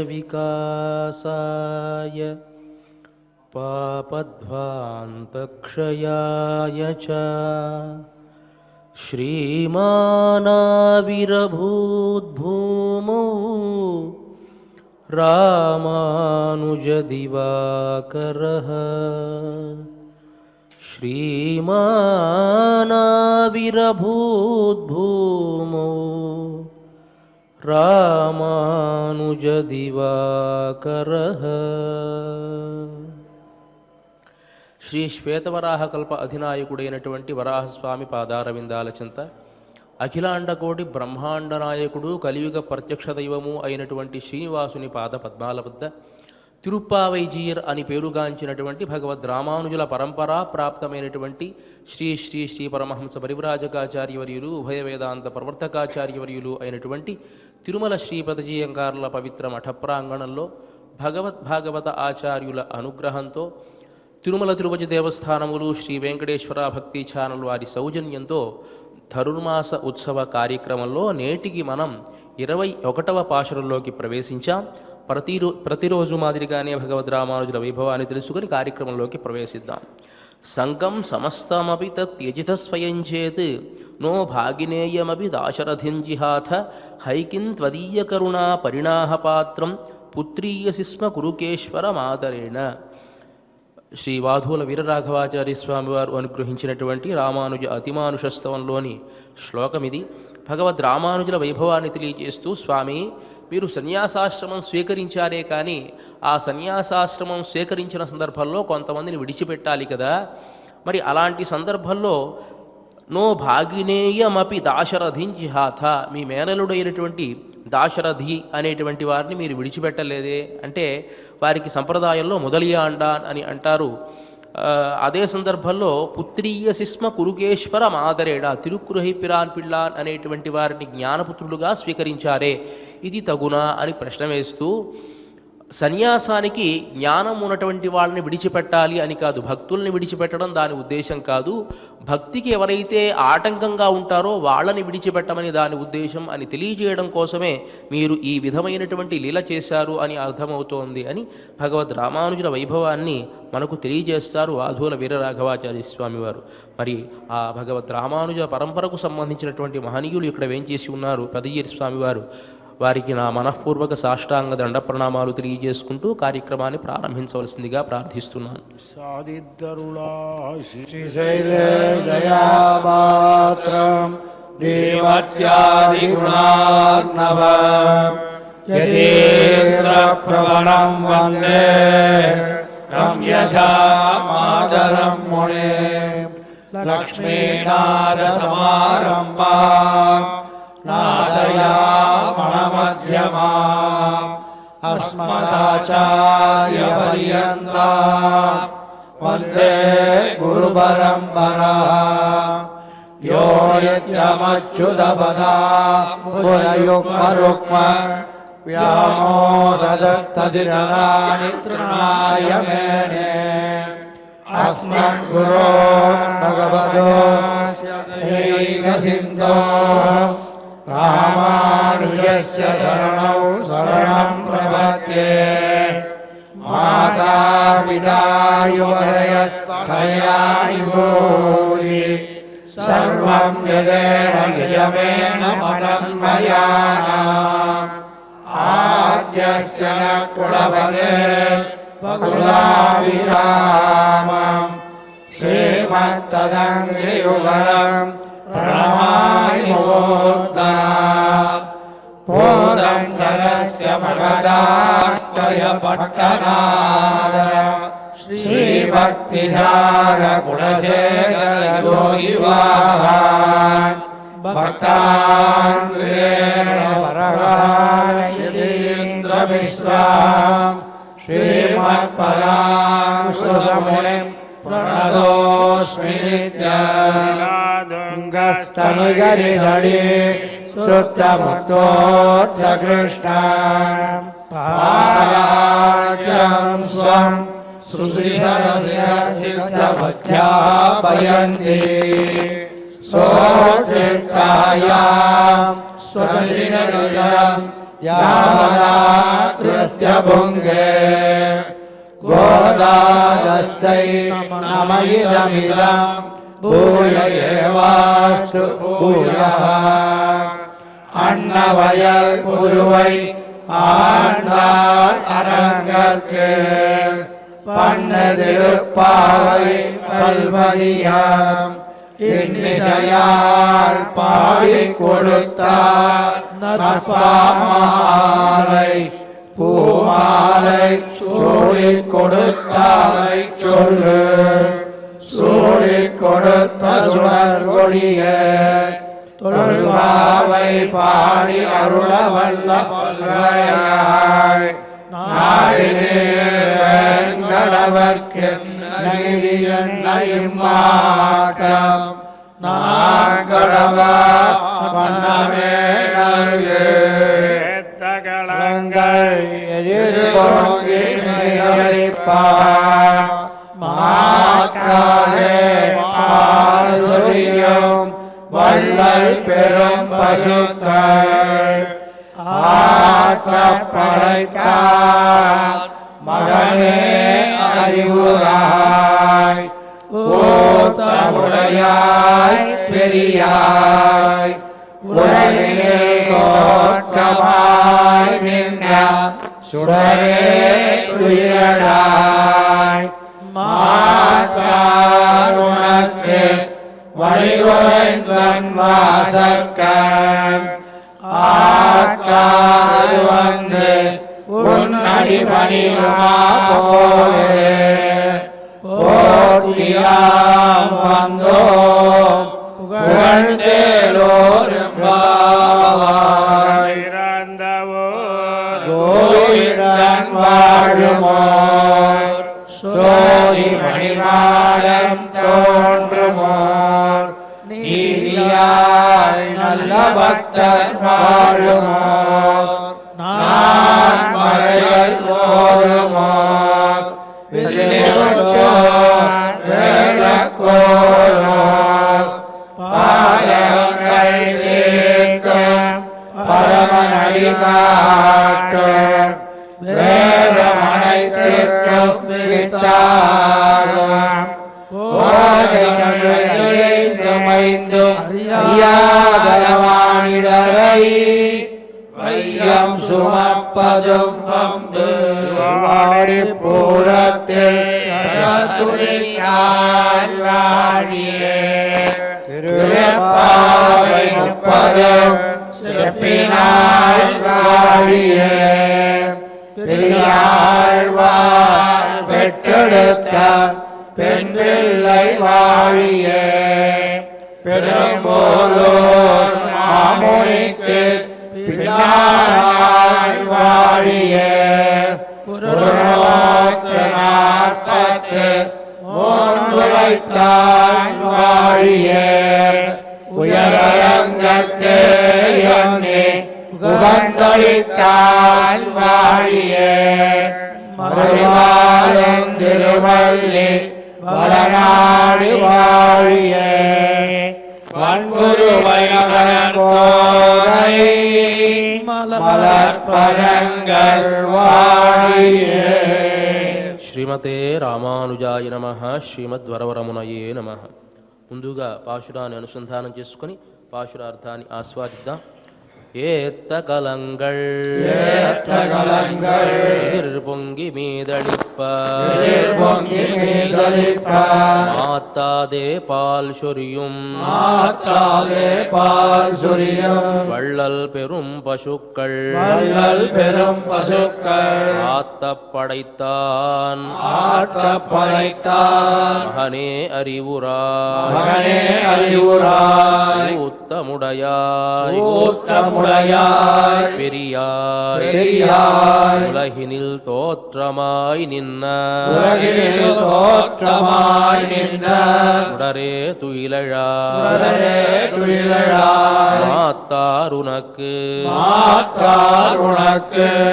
विकासाय पापध्वान्तक्षयाय च श्रीमानाविरभूद्भूमौ रामानुजदिवाकरः श्रीमानाविरभूद्भूमौ रामानुजदिवाकरः। శ్రీ శ్వేతవరాహకల్ప అధినాయకుడైనటువంటి వరాహస్వామి పాదారవిందాల చెంత అఖిలాండకోటి బ్రహ్మాండ నాయకుడు కలియుగ ప్రత్యక్ష దైవము అయినటువంటి శ్రీనివాసుని పాద పద్మాల వద్ద తిరుప్పావైజీయర్ అని పేరుగాంచినటువంటి భగవద్ రామానుజుల పరంపరా ప్రాప్తమైనటువంటి శ్రీ శ్రీ శ్రీ పరమహంస పరివ్రాజకాచార్యవర్యులు ఉభయ వేదాంత ప్రవర్తకాచార్యవర్యులు అయినటువంటి తిరుమల శ్రీపదజీయంకారుల పవిత్ర మఠ ప్రాంగణంలో భగవత ఆచార్యుల అనుగ్రహంతో తిరుమల తిరుపతి దేవస్థానములు శ్రీ వెంకటేశ్వర భక్తి ఛానల్ వారి సౌజన్యంతో ధనుర్మాస ఉత్సవ కార్యక్రమంలో నేటికి మనం 21వ పాశురంలోకి ప్రవేశించాం. ప్రతిరోజు మాదిరిగానే భగవద్ రామానుజుల వైభవాన్ని తెలుసుకుని కార్యక్రమంలోకి ప్రవేశిద్దాం. సంగం సమస్తమపి తత్యజిత స్వయం చేత్ నో భాగినేయమపి దాశరథింజిహాథ హైకిన్ త్వదీయ కరుణా పరిణాహపాత్రం పుత్రీయసి స్మ కురుకేశ్వర మాదరేణ. శ్రీ వాధూల వీరరాఘవాచార్య స్వామి వారు అనుగ్రహించినటువంటి రామానుజ అతిమానుషస్తవంలోని శ్లోకమిది. భగవద్ రామానుజుల వైభవాన్ని తెలియజేస్తూ, స్వామి మీరు సన్యాసాశ్రమం స్వీకరించారే కానీ ఆ సన్యాసాశ్రమం స్వీకరించిన సందర్భంలో కొంతమందిని విడిచిపెట్టాలి కదా, మరి అలాంటి సందర్భంలో నో భాగినేయమపి దాశరథింజిహాథ మీ మేనలుడైనటువంటి దాశరథి అనేటువంటి వారిని మీరు విడిచిపెట్టలేదే అంటే వారికి సంప్రదాయంలో మొదలియాండాన్ అని అంటారు. అదే సందర్భంలో పుత్రీయసిస్మ కురుకేశ్వర మాదరేడ తిరుక్కురహి పిరాన్ పిళ్ళాన్ అనేటువంటి వారిని జ్ఞానపుత్రులుగా స్వీకరించారే, ఇది తగునా అని ప్రశ్న వేస్తూ, సన్యాసానికి జ్ఞానం ఉన్నటువంటి వాళ్ళని విడిచిపెట్టాలి అని కాదు, భక్తుల్ని విడిచిపెట్టడం దాని ఉద్దేశం కాదు. భక్తికి ఎవరైతే ఆటంకంగా ఉంటారో వాళ్ళని విడిచిపెట్టమని దాని ఉద్దేశం అని తెలియజేయడం కోసమే మీరు ఈ విధమైనటువంటి లీల చేశారు అని అర్థమవుతోంది అని భగవద్ రామానుజుల వైభవాన్ని మనకు తెలియజేస్తారు వాధూల వీరరాఘవాచార్య స్వామి వారు. మరి ఆ భగవద్ రామానుజ పరంపరకు సంబంధించినటువంటి మహనీయులు ఇక్కడ వేంచేసి ఉన్నారు పెదయ్యేరి స్వామి వారు. వారికి నా మనఃపూర్వక సాష్టాంగ దండ ప్రణామాలు తెలియజేసుకుంటూ కార్యక్రమాన్ని ప్రారంభించవలసిందిగా ప్రార్థిస్తున్నాను. శ్రీశైలదయాపాత్రం దేవత్యాదిగుణార్ణవం యతీంద్రప్రవణం వందే రమ్యజామాదరం మునిం లక్ష్మీనాథసమారంభాం నాదయామణమధ్యమా అస్మదాచార్యపర్యంతం వందే గురుపరంపరా యో నిత్యమచ్యుతపదాంబుజయుగ్మరుగ్మ వ్యామోదస్తదితరాణి తృణాయ మేనే అస్మద్గురో భగవతోస్య దైవసింధో రామానుజస్య శరణౌ శరణం ప్రపద్యే మాతాపితా యువతయస్తనయా విభూతి సర్వం యదేన యజమేన మదన్మయానాం ఆద్యస్య న కులపదే వకులాభిరామం శ్రీమత్తదంఘ్రియుగళం ప్రణమామి మూర్ధనా పూర్ణం సరస్య భగదాత్మయ పట్టణాద శ్రీభక్తిసార గుణశేఖర యోగివాహాన్ భక్తాంగ్రేణ వరగాయతీంద్రమిశ్రాం శ్రీమత్పరాంశుసమునిం ప్రణతోస్మి నిత్యం శుద్ధముక్తోర్థకృష్ణ పారాజ్యం స్వం శృతిసరసిద్ధమధ్యాపయంతి సోక్షిప్తాయాం స్వనిజం యావదా கிருஷ்ய புங்கே கோதாதஸ்யை நம இதமிதம் பூய ஏவாஸ்து பூயः அன்னவயல் புதுவை ஆண்டாள் அரங்கற்கு பண்ணதிருப்பாவை பல்வரியாம் இன்னிசையால் பாடிக் கொடுத்தார் நற்பாமாலை பூமாலை சூடிக் கொடுத்தாரை சொல்லு சூடிக் கொடுத்த சுடர் கொடிய தொல்வாவை பாடி அருள வல்ல பல்வரையாய் நாடினேங்கடவர்க்கென்னையும் நாங்கடவா பண்ணமே நல்கங்கள் எதிர்கொங்கி மாற்றாதே பாசுரியும் வள்ளல் பெரும் பசுக்கள் ஆற்றப்படைத்தார் மகனே அறிவுராய் ஓத்தமுடையாய் பெரியாய் உலகிலே தோற்றமாய் நின்ற சுடரே துயிலடாய் மாற்றாருனக்கு வழிவந்தன் வாசற்கண் ஆற்றாது வந்து உன்னடி பணியுமா போலே போற்றியாம் வந்தோம் புகழ்ந்தேலோரும்பாவாய் கோவிந்தன் வாழுமோ சோதி மணிமாடம் தோன்றுமோ நீதியாய் நல்ல பக்தர் வாழுமோ நான் மறைகள் போருமோ வேலக்கோலோ பாதங்கள் தீர்க்கும் பரமனடி காட்டும் வேதமனைத்திற்கும் வித்தாகும் மைந்தும் அறியாதமானிடரை வையம் சுமப்பதும் வம்பு வாடி பூரத்தில் திருப்பாவை முப்பதும் செப்பினாள் வாழியே பெரியாழ்வார் பெற்றெடுத்த பெண் பிள்ளை வாழியே பெரும்போலோர் மாமுனிக்கு பின்னாள் வாழியே வைத்தாள் வாழியே உயரங்கத்தே உகந்தளித்தாள் வாழியே மறுவாரும் திருவள்ளி வளநாடு வாழியே வன்புரு வைநகரோரை மலர்பதங்கள் வாழியே. శ్రీమతే రామానుజాయ నమః. శ్రీమద్వరవరమునయే నమః. ముందుగా పాశురాన్ని అనుసంధానం చేసుకుని పాశురార్థాన్ని ఆస్వాదిద్దాం. ஏத்தகலங்கள் எதிர்பொங்கி மீதளிப்ப மாத்தாதே பால் சொரியும் வள்ளல் பெரும் பசுக்கள் ஆத்தப்படைத்தான் மகனே அறிவுராய் ஊத்தமுடையாய் பெரியாய் உலகினில் தோற்றமாய் நின்ன சுடரே துயிலழாய் மாத்தாருனக்கு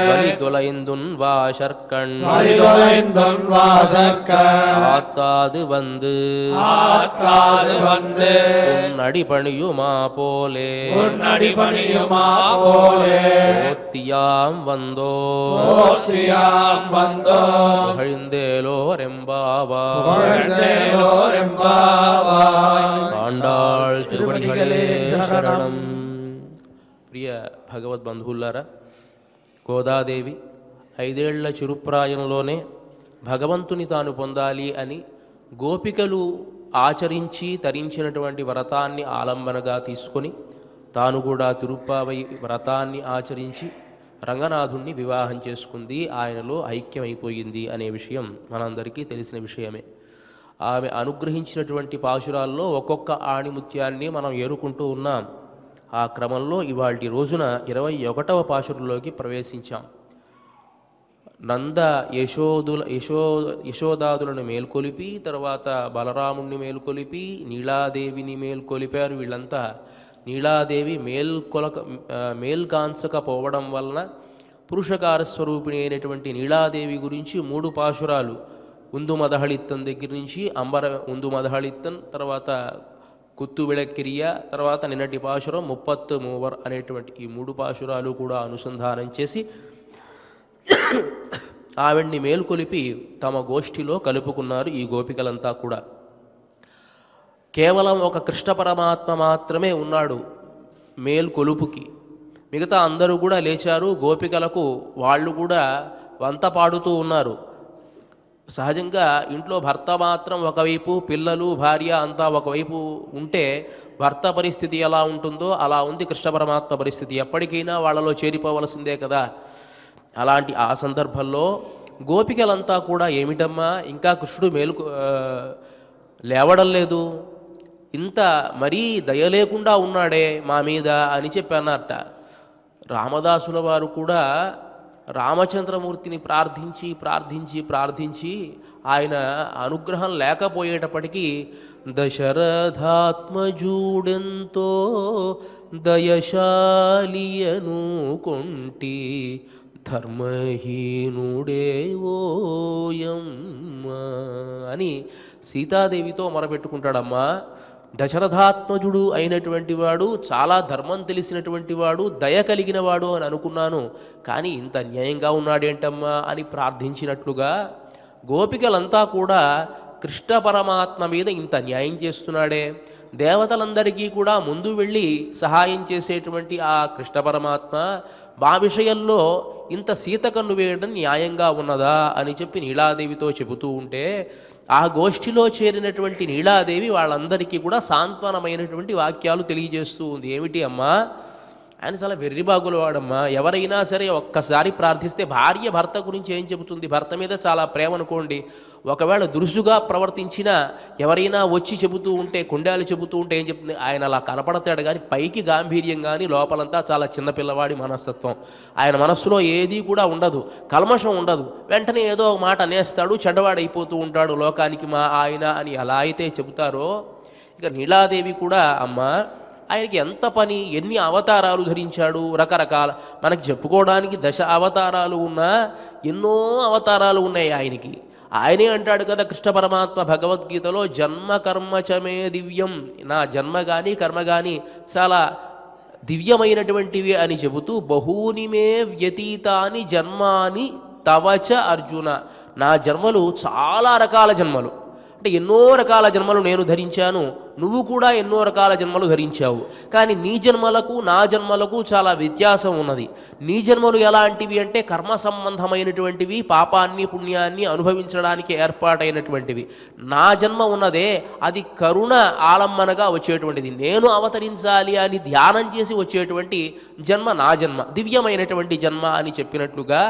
வலிதொலைந்துன் வாசற்கண் ஆத்தாது வந்து உன் அடிபணியுமா போலே உன்னடிபணியுமா போலே ஓத்தியாம் வந்தோ போற்றியாம் வந்தோ புகழ்ந்தேலோரெம்பாவாய் புகழ்ந்தேலோரெம்பாவாய் ఆండాళ్ తిరువడిగలే శరణం. ప్రియ భగవద్ బంధువులారా, గోదాదేవి 5 ఏళ్ల చిరుప్రాయంలోనే భగవంతుని తాను పొందాలి అని గోపికలు ఆచరించి తరించినటువంటి వ్రతాన్ని ఆలంబనగా తీసుకొని తాను కూడా తిరుప్పావై వ్రతాన్ని ఆచరించి రంగనాథుణ్ణి వివాహం చేసుకుంది. ఆయనలో ఐక్యమైపోయింది అనే విషయం మనందరికీ తెలిసిన విషయమే. ఆమె అనుగ్రహించినటువంటి పాశురాల్లో ఒక్కొక్క ఆణిముత్యాన్ని మనం ఏరుకుంటూ ఉన్నాం. ఆ క్రమంలో ఇవాల్టి రోజున 21వ పాశురంలోకి ప్రవేశించాం. నంద యశోదాదులను మేల్కొలిపి, తర్వాత బలరాముణ్ణి మేల్కొలిపి, నీలాదేవిని మేల్కొలిపారు. వీళ్ళంతా నీలాదేవి మేల్కాంచకపోవడం వలన పురుషకార స్వరూపిణి అయినటువంటి నీలాదేవి గురించి 3 పాశురాలు, ఉందు మదహళిత్తన్ దగ్గర నుంచి ఉందు మదహళిత్తన్, తర్వాత కుత్తు విళక్కిరియ, తర్వాత నిన్నటి పాశురం 33 అనేటువంటి ఈ 3 పాశురాలు కూడా అనుసంధానం చేసి ఆవిడ్ని మేల్కొలిపి తమ గోష్ఠిలో కలుపుకున్నారు ఈ గోపికలంతా కూడా. కేవలం ఒక కృష్ణ పరమాత్మ మాత్రమే ఉన్నాడు మేల్కొలుపుకి. మిగతా అందరూ కూడా లేచారు. గోపికలకు వాళ్ళు కూడా వంత పాడుతూ ఉన్నారు. సహజంగా ఇంట్లో భర్త మాత్రం ఒకవైపు, పిల్లలు భార్య అంతా ఒకవైపు ఉంటే భర్త పరిస్థితి ఎలా ఉంటుందో అలా ఉంది కృష్ణ పరమాత్మ పరిస్థితి. ఎప్పటికైనా వాళ్ళలో చేరిపోవలసిందే కదా. అలాంటి ఆ సందర్భంలో గోపికలంతా కూడా ఏమిటమ్మా ఇంకా కృష్ణుడు లేవడం లేదు, ఇంత మరీ దయ లేకుండా ఉన్నాడే మా మీద అని చెప్పన్నారట. రామదాసుల వారు కూడా రామచంద్రమూర్తిని ప్రార్థించి ప్రార్థించి ప్రార్థించి ఆయన అనుగ్రహం లేకపోయేటప్పటికీ దశరథాత్మజూడెంతో దయశాలియను కొంటి ధర్మహీనుడేవోయమ్మ అని సీతాదేవితో మొరపెట్టుకుంటాడమ్మా. దశరథాత్మజుడు అయినటువంటి వాడు, చాలా ధర్మం తెలిసినటువంటి వాడు, దయ కలిగిన వాడు అని అనుకున్నాను, కానీ ఇంత అన్యాయంగా ఉన్నాడేంటమ్మా అని ప్రార్థించినట్లుగా గోపికలంతా కూడా కృష్ణ పరమాత్మ మీద ఇంత న్యాయం చేస్తున్నాడే, దేవతలందరికీ కూడా ముందు వెళ్ళి సహాయం చేసేటువంటి ఆ కృష్ణ పరమాత్మ మా విషయంలో ఇంత సీతకన్ను వేయడం న్యాయంగా ఉన్నదా అని చెప్పి నీలాదేవితో చెబుతూ ఉంటే ఆ గోష్ఠిలో చేరినటువంటి నీలాదేవి వాళ్ళందరికీ కూడా సాంత్వనమైనటువంటి వాక్యాలు తెలియజేస్తూ ఉంది. ఏమిటి అమ్మా, ఆయన చాలా వెర్రిబాగులు వాడమ్మా. ఎవరైనా సరే ఒక్కసారి ప్రార్థిస్తే భార్య భర్త గురించి ఏం చెబుతుంది? భర్త మీద చాలా ప్రేమ అనుకోండి, ఒకవేళ దురుసుగా ప్రవర్తించినా ఎవరైనా వచ్చి చెబుతూ ఉంటే, కొండాలు చెబుతూ ఉంటే ఏం చెప్తుంది? ఆయన అలా కనపడతాడు కానీ పైకి గాంభీర్యం కానీ లోపలంతా చాలా చిన్నపిల్లవాడి మనస్తత్వం. ఆయన మనస్సులో ఏదీ కూడా ఉండదు, కల్మషం ఉండదు. వెంటనే ఏదో ఒక మాట అనేస్తాడు, చెడ్డవాడైపోతూ ఉంటాడు లోకానికి మా ఆయన అని ఎలా అయితే చెబుతారో, ఇక నీలాదేవి కూడా అమ్మా ఆయనకి ఎంత పని, ఎన్ని అవతారాలు ధరించాడు, రకరకాల మనకి చెప్పుకోవడానికి 10 అవతారాలు ఉన్నా ఎన్నో అవతారాలు ఉన్నాయి ఆయనకి. ఆయనే అంటాడు కదా కృష్ణ పరమాత్మ భగవద్గీతలో, జన్మ కర్మచమే దివ్యం, నా జన్మ కానీ కర్మ కానీ చాలా దివ్యమైనటువంటివి అని చెబుతూ, బహూనిమే వ్యతీతాని జన్మాని తవచ అర్జున, నా జన్మలు చాలా రకాల జన్మలు, అంటే ఎన్నో రకాల జన్మలు నేను ధరించాను, నువ్వు కూడా ఎన్నో రకాల జన్మలు ధరించావు. కానీ నీ జన్మలకు నా జన్మలకు చాలా వ్యత్యాసం ఉన్నది. నీ జన్మలు ఎలాంటివి అంటే కర్మ సంబంధమైనటువంటివి, పాపాన్ని పుణ్యాన్ని అనుభవించడానికి ఏర్పాటైనటువంటివి. నా జన్మ ఉన్నదే అది కరుణ ఆలంబనగా వచ్చేటువంటిది, నేను అవతరించాలి అని ధ్యానం చేసి వచ్చేటువంటి జన్మ నా జన్మ, దివ్యమైనటువంటి జన్మ అని చెప్పినట్లుగా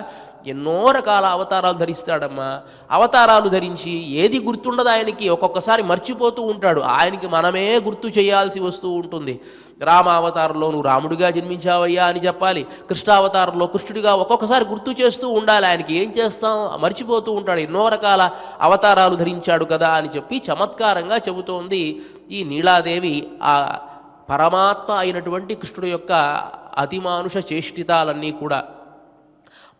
ఎన్నో రకాల అవతారాలు ధరిస్తాడమ్మా. అవతారాలు ధరించి ఏది గుర్తుండదు ఆయనకి, ఒక్కొక్కసారి మర్చిపోతూ ఉంటాడు. ఆయనకి మనమే గుర్తు చేయాల్సి వస్తూ ఉంటుంది. రామావతారంలో నువ్వు రాముడిగా జన్మించావయ్యా అని చెప్పాలి, కృష్ణావతారంలో కృష్ణుడిగా ఒక్కొక్కసారి గుర్తు చేస్తూ ఉండాలి. ఆయనకి ఏం చేస్తాం, మర్చిపోతూ ఉంటాడు. ఎన్నో రకాల అవతారాలు ధరించాడు కదా అని చెప్పి చమత్కారంగా చెబుతోంది ఈ నీలాదేవి. ఆ పరమాత్మ అయినటువంటి కృష్ణుడి యొక్క అతిమానుష చేష్టితాలన్నీ కూడా.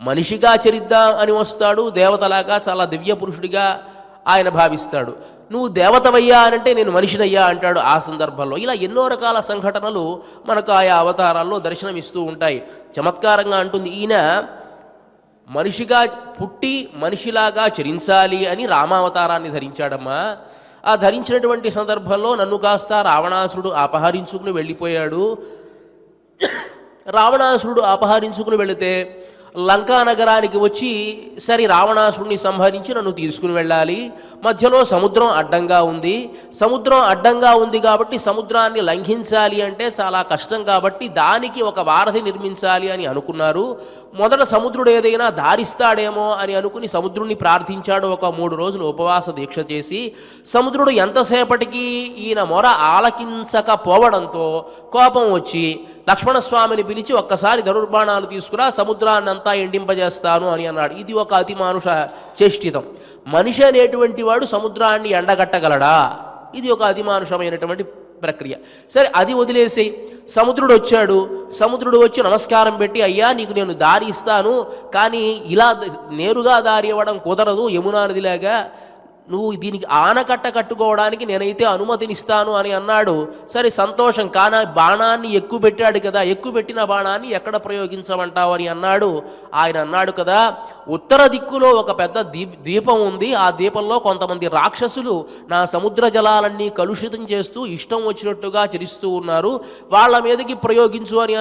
మనిషిగా చరిద్దాం అని వస్తాడు, దేవతలాగా చాలా దివ్య పురుషుడిగా ఆయన భావిస్తాడు. నువ్వు దేవతవయ్యా అంటే నేను మనిషినయ్యా అంటాడు ఆ సందర్భంలో. ఇలా ఎన్నో రకాల సంఘటనలు మనకు ఆయా అవతారాల్లో దర్శనమిస్తూ ఉంటాయి. చమత్కారంగా అంటుంది, ఈయన మనిషిగా పుట్టి మనిషిలాగా చరించాలి అని రామావతారాన్ని ధరించాడమ్మా. ఆ ధరించినటువంటి సందర్భంలో నన్ను కాస్త రావణాసురుడు అపహరించుకుని వెళ్ళిపోయాడు. రావణాసురుడు అపహరించుకుని వెళితే లంకా నగరానికి వచ్చి సరే రావణాసురుడిని సంహరించి నన్ను తీసుకుని వెళ్ళాలి. మధ్యలో సముద్రం అడ్డంగా ఉంది. సముద్రం అడ్డంగా ఉంది కాబట్టి సముద్రాన్ని లంఘించాలి అంటే చాలా కష్టం కాబట్టి దానికి ఒక వారధి నిర్మించాలి అని అనుకున్నారు. మొదట సముద్రుడు ఏదైనా దారిస్తాడేమో అని అనుకుని సముద్రుడిని ప్రార్థించాడు. ఒక 3 రోజులు ఉపవాస దీక్ష చేసి సముద్రుడు ఎంతసేపటికి ఈయన మొర ఆలకించకపోవడంతో కోపం వచ్చి లక్ష్మణస్వామిని పిలిచి ఒక్కసారి ధనుర్బాణాలు తీసుకురా, సముద్రాన్ని అంతా ఎండింపజేస్తాను అని అన్నాడు. ఇది ఒక అతిమానుష చేష్టితం. మనిషి అనేటువంటి వాడు సముద్రాన్ని ఎండగట్టగలడా? ఇది ఒక అతిమానుషమైనటువంటి ప్రక్రియ. సరే అది వదిలేసి సముద్రుడు వచ్చాడు. సముద్రుడు వచ్చి నమస్కారం పెట్టి, అయ్యా నీకు నేను దారి ఇస్తాను, కానీ ఇలా నేరుగా దారి ఇవ్వడం కుదరదు, యమునా నదిలాగా నువ్వు దీనికి ఆనకట్ట కట్టుకోవడానికి నేనైతే అనుమతినిస్తాను అని అన్నాడు. సరే సంతోషం, కానీ బాణాన్ని ఎక్కువ పెట్టాడు కదా, ఎక్కువ పెట్టిన బాణాన్ని ఎక్కడ ప్రయోగించమంటావు అని అన్నాడు. ఆయన అన్నాడు కదా, ఉత్తర దిక్కులో ఒక పెద్ద ద్వీపం ఉంది, ఆ ద్వీపంలో కొంతమంది రాక్షసులు నా సముద్ర జలాలన్నీ కలుషితం చేస్తూ ఇష్టం వచ్చినట్టుగా చరిస్తూ ఉన్నారు, వాళ్ళ మీదకి ప్రయోగించు అని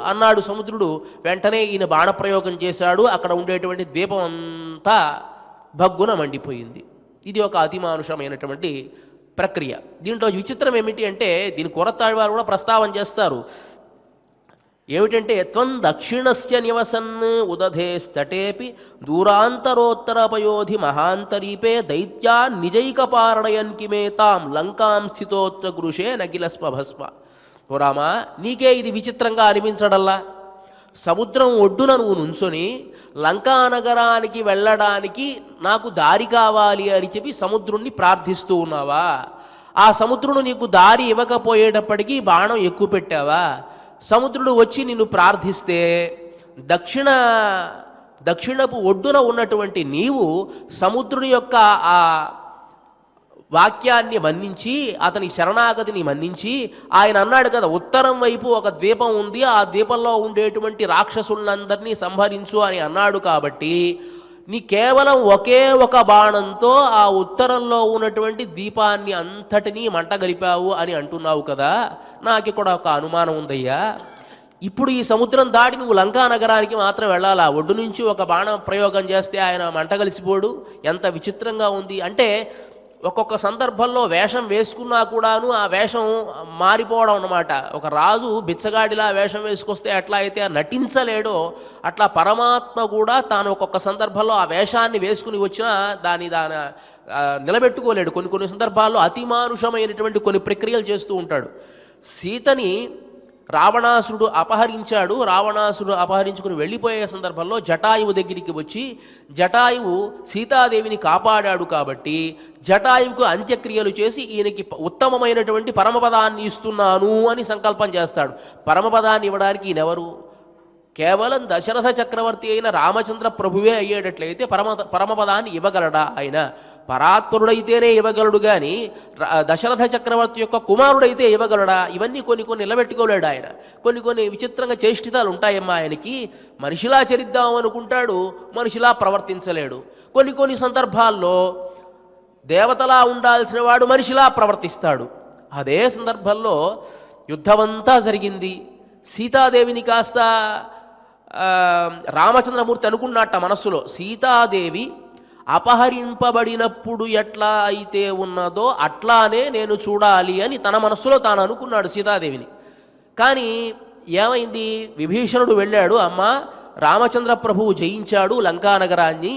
అన్నాడు సముద్రుడు. వెంటనే ఈయన బాణప్రయోగం చేశాడు. అక్కడ ఉండేటువంటి ద్వీపం అంతా భగ్గున మండిపోయింది. ఇది ఒక అతిమానుషమైనటువంటి ప్రక్రియ. దీంట్లో విచిత్రం ఏమిటి అంటే దీని కొరతాళ్వారు కూడా ప్రస్తావన చేస్తారు. ఏమిటంటే త్వం దక్షిణస్య నివసన్ ఉదధే స్తటేపి దూరాంతరోత్తరపయోధి మహాంతరీపే దైత్యా నిజైకపారణయన్ కిమే తాం లంకాం స్థితోత్ర గృషే నగిలస్మ భస్మ. ఓ రామా, నీకే ఇది విచిత్రంగా అనిపించడల్లా? సముద్రం ఒడ్డున నువ్వు నుంచొని లంకా నగరానికి వెళ్ళడానికి నాకు దారి కావాలి అని చెప్పి సముద్రుణ్ణి ప్రార్థిస్తూ ఉన్నావా? ఆ సముద్రుడు నీకు దారి ఇవ్వకపోయేటప్పటికీ బాణం ఎక్కువ పెట్టావా? సముద్రుడు వచ్చి నిన్ను ప్రార్థిస్తే దక్షిణపు ఒడ్డున ఉన్నటువంటి నీవు సముద్రుని యొక్క ఆ వాక్యాన్ని మన్నించి అతని శరణాగతిని మన్నించి ఆయన అన్నాడు కదా, ఉత్తరం వైపు ఒక ద్వీపం ఉంది, ఆ ద్వీపంలో ఉండేటువంటి రాక్షసులందరినీ సంహరించు అని అన్నాడు. కాబట్టి నీ కేవలం ఒకే ఒక బాణంతో ఆ ఉత్తరంలో ఉన్నటువంటి ద్వీపాన్ని అంతటినీ మంటగలిపావు అని అంటున్నావు కదా. నాకు ఇక్కడ ఒక అనుమానం ఉందయ్యా. ఇప్పుడు ఈ సముద్రం దాటి నువ్వు లంకా నగరానికి మాత్రం వెళ్ళాలా? ఒడ్డు నుంచి ఒక బాణం ప్రయోగం చేస్తే ఆయన మంటగలిసిపోడు? ఎంత విచిత్రంగా ఉంది అంటే ఒక్కొక్క సందర్భంలో వేషం వేసుకున్నా కూడాను ఆ వేషం మారిపోవడం అన్నమాట. ఒక రాజు బిచ్చగాడిలా వేషం వేసుకొస్తే ఎట్లా అయితే నటించలేడో అట్లా పరమాత్మ కూడా తాను ఒక్కొక్క సందర్భంలో ఆ వేషాన్ని వేసుకుని వచ్చినా దాని నిలబెట్టుకోలేడు. కొన్ని సందర్భాల్లో అతిమానుషమైనటువంటి కొన్ని ప్రక్రియలు చేస్తూ ఉంటాడు. సీతని రావణాసురుడు అపహరించాడు. రావణాసురుడు అపహరించుకుని వెళ్ళిపోయే సందర్భంలో జటాయువు దగ్గరికి వచ్చి జటాయువు సీతాదేవిని కాపాడాడు కాబట్టి జటాయువుకు అంత్యక్రియలు చేసి ఈయనకి ఉత్తమమైనటువంటి పరమపదాన్ని ఇస్తున్నాను అని సంకల్పం చేస్తాడు. పరమపదాన్ని ఇవ్వడానికి ఈయనెవరు? కేవలం దశరథ చక్రవర్తి అయిన రామచంద్ర ప్రభువే అయ్యేటట్లయితే పరమపదాన్ని ఇవ్వగలడా? ఆయన పరాత్పరుడైతేనే ఇవ్వగలడు, కానీ దశరథ చక్రవర్తి యొక్క కుమారుడైతే ఇవ్వగలడా? ఇవన్నీ కొన్ని నిలబెట్టుకోలేడు ఆయన. కొన్ని విచిత్రంగా చేష్టితాలు ఉంటాయమ్మా ఆయనకి. మనిషిలా చరిద్దాం అనుకుంటాడు, మనిషిలా ప్రవర్తించలేడు. కొన్ని సందర్భాల్లో దేవతలా ఉండాల్సిన వాడు మనిషిలా ప్రవర్తిస్తాడు. అదే సందర్భంలో యుద్ధమంతా జరిగింది. సీతాదేవిని కాస్త రామచంద్రమూర్తి అనుకున్నట్ట మనస్సులో, సీతాదేవి అపహరింపబడినప్పుడు ఎట్లా అయితే ఉన్నదో అట్లానే నేను చూడాలి అని తన మనస్సులో తాను అనుకున్నాడు సీతాదేవిని. కానీ ఏమైంది? విభీషణుడు వెళ్ళాడు, అమ్మ రామచంద్ర ప్రభువు జయించాడు లంకానగరాన్ని,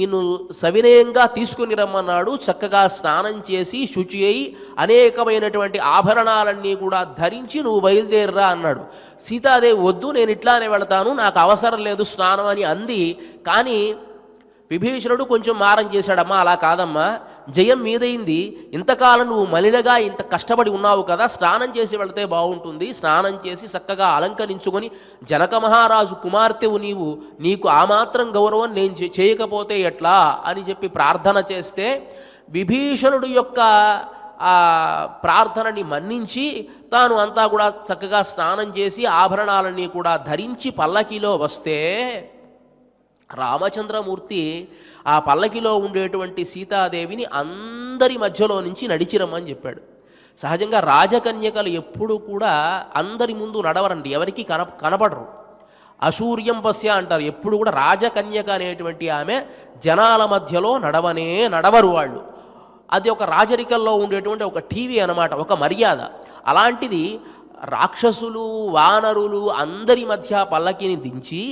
నిన్ను సవినయంగా తీసుకుని రమ్మన్నాడు. చక్కగా స్నానం చేసి శుచి అయి అనేకమైనటువంటి ఆభరణాలన్నీ కూడా ధరించి నువ్వు బయలుదేరరా అన్నాడు. సీతాదేవి వద్దు, నేను ఇట్లానే వెళతాను, నాకు అవసరం లేదు స్నానం అని అంది. కానీ విభీషణుడు కొంచెం మారం చేశాడమ్మా, అలా కాదమ్మా, జయం మీదైంది, ఇంతకాలం నువ్వు మలినగా ఇంత కష్టపడి ఉన్నావు కదా, స్నానం చేసి వెళితే బాగుంటుంది, స్నానం చేసి చక్కగా అలంకరించుకొని జనక మహారాజు కుమార్తెవు నీకు ఆ మాత్రం గౌరవం నేను చేయకపోతే ఎట్లా అని చెప్పి ప్రార్థన చేస్తే విభీషణుడు యొక్క ఆ ప్రార్థనని మన్నించి తాను అంతా కూడా చక్కగా స్నానం చేసి ఆభరణాలన్నీ కూడా ధరించి పల్లకిలో వస్తే రామచంద్రమూర్తి ఆ పల్లకిలో ఉండేటువంటి సీతాదేవిని అందరి మధ్యలో నుంచి నడిచిరమ్మని చెప్పాడు. సహజంగా రాజకన్యకలు ఎప్పుడు కూడా అందరి ముందు నడవరండి, ఎవరికి కనపడరు. అసూర్యం పశ్య అంటారు. ఎప్పుడు కూడా రాజకన్యక అనేటువంటి ఆమె జనాల మధ్యలో నడవరు వాళ్ళు. అది ఒక రాజరికల్లో ఉండేటువంటి ఒక టీవీ అన్నమాట, ఒక మర్యాద. అలాంటిది రాక్షసులు వానరులు అందరి మధ్య పల్లకిని దించి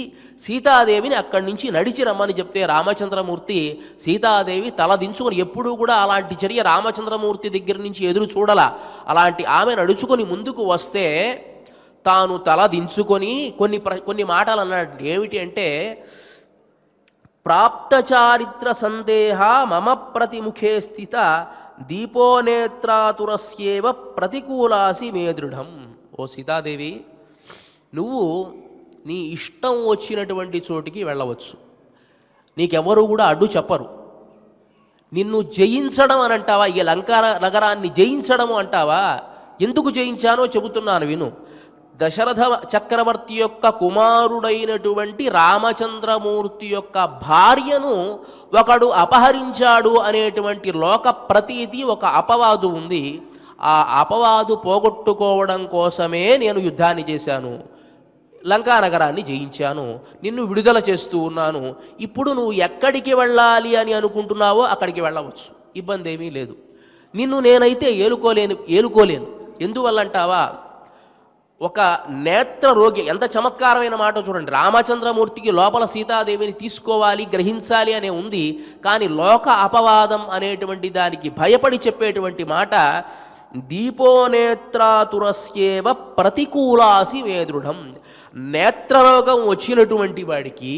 సీతాదేవిని అక్కడి నుంచి నడిచి రమ్మని చెప్తే రామచంద్రమూర్తి సీతాదేవి తల దించుకొని, ఎప్పుడూ కూడా అలాంటి చర్య రామచంద్రమూర్తి దగ్గర నుంచి ఎదురు చూడలా. అలాంటి ఆమె నడుచుకొని ముందుకు వస్తే తాను తల దించుకొని కొన్ని మాటలు అన్నాడు. ఏమిటి అంటే, ప్రాప్త చారిత్ర సందేహ మమ ప్రతిముఖే స్థిత దీపోనేత్రాతురస్యేవ ప్రతికూలాసి మే దృఢం. ఓ సీతాదేవి, నువ్వు నీ ఇష్టం వచ్చినటువంటి చోటికి వెళ్ళవచ్చు, నీకెవరు కూడా అడ్డు చెప్పరు. నిన్ను జయించడం అని అంటావా, ఈ లంకా నగరాన్ని జయించడము అంటావా? ఎందుకు జయించానో చెబుతున్నాను విను. దశరథ చక్రవర్తి యొక్క కుమారుడైనటువంటి రామచంద్రమూర్తి యొక్క భార్యను ఒకడు అపహరించాడు అనేటువంటి లోక ప్రతీతి ఒక అపవాదు ఉంది. ఆ అపవాదు పోగొట్టుకోవడం కోసమే నేను యుద్ధాన్ని చేశాను, లంకా నగరాన్ని జయించాను, నిన్ను విడుదల చేస్తూ ఉన్నాను. ఇప్పుడు నువ్వు ఎక్కడికి వెళ్ళాలి అని అనుకుంటున్నావో అక్కడికి వెళ్ళవచ్చు, ఇబ్బంది ఏమీ లేదు. నిన్ను నేనైతే ఏలుకోలేను. ఎందువల్లంటావా, ఒక నేత్ర రోగి, ఎంత చమత్కారమైన మాట చూడండి. రామచంద్రమూర్తికి లోపల సీతాదేవిని తీసుకోవాలి, గ్రహించాలి అనే ఉంది, కానీ లోక అపవాదం అనేటువంటి దానికి భయపడి చెప్పేటువంటి మాట దీపోనేత్రాతురస్యేవ ప్రతికూలాసి మే దృఢం. నేత్రరోగం వచ్చినటువంటి వాడికి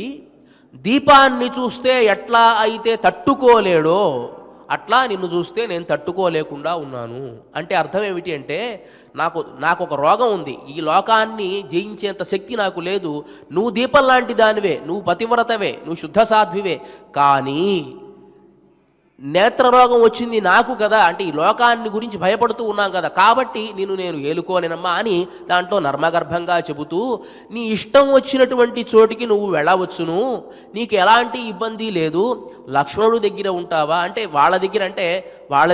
దీపాన్ని చూస్తే ఎట్లా అయితే తట్టుకోలేడో అట్లా నిన్ను చూస్తే నేను తట్టుకోలేకుండా ఉన్నాను. అంటే అర్థం ఏమిటి అంటే, నాకు ఒక రోగం ఉంది, ఈ లోకాన్ని జయించేంత శక్తి నాకు లేదు. నువ్వు దీపం లాంటి దానివే, నువ్వు పతివ్రతవే, నువ్వు శుద్ధ సాధ్వివే, కానీ నేత్రరోగం వచ్చింది నాకు కదా, అంటే ఈ లోకాన్ని గురించి భయపడుతూ ఉన్నాం కదా, కాబట్టి నేను ఏలుకోలేనమ్మా అని దాంట్లో నర్మగర్భంగా చెబుతూ, నీ ఇష్టం వచ్చినటువంటి చోటికి నువ్వు వెళ్ళవచ్చును, నీకు ఎలాంటి ఇబ్బంది లేదు. లక్ష్మణుడి దగ్గర ఉంటావా అంటే వాళ్ళ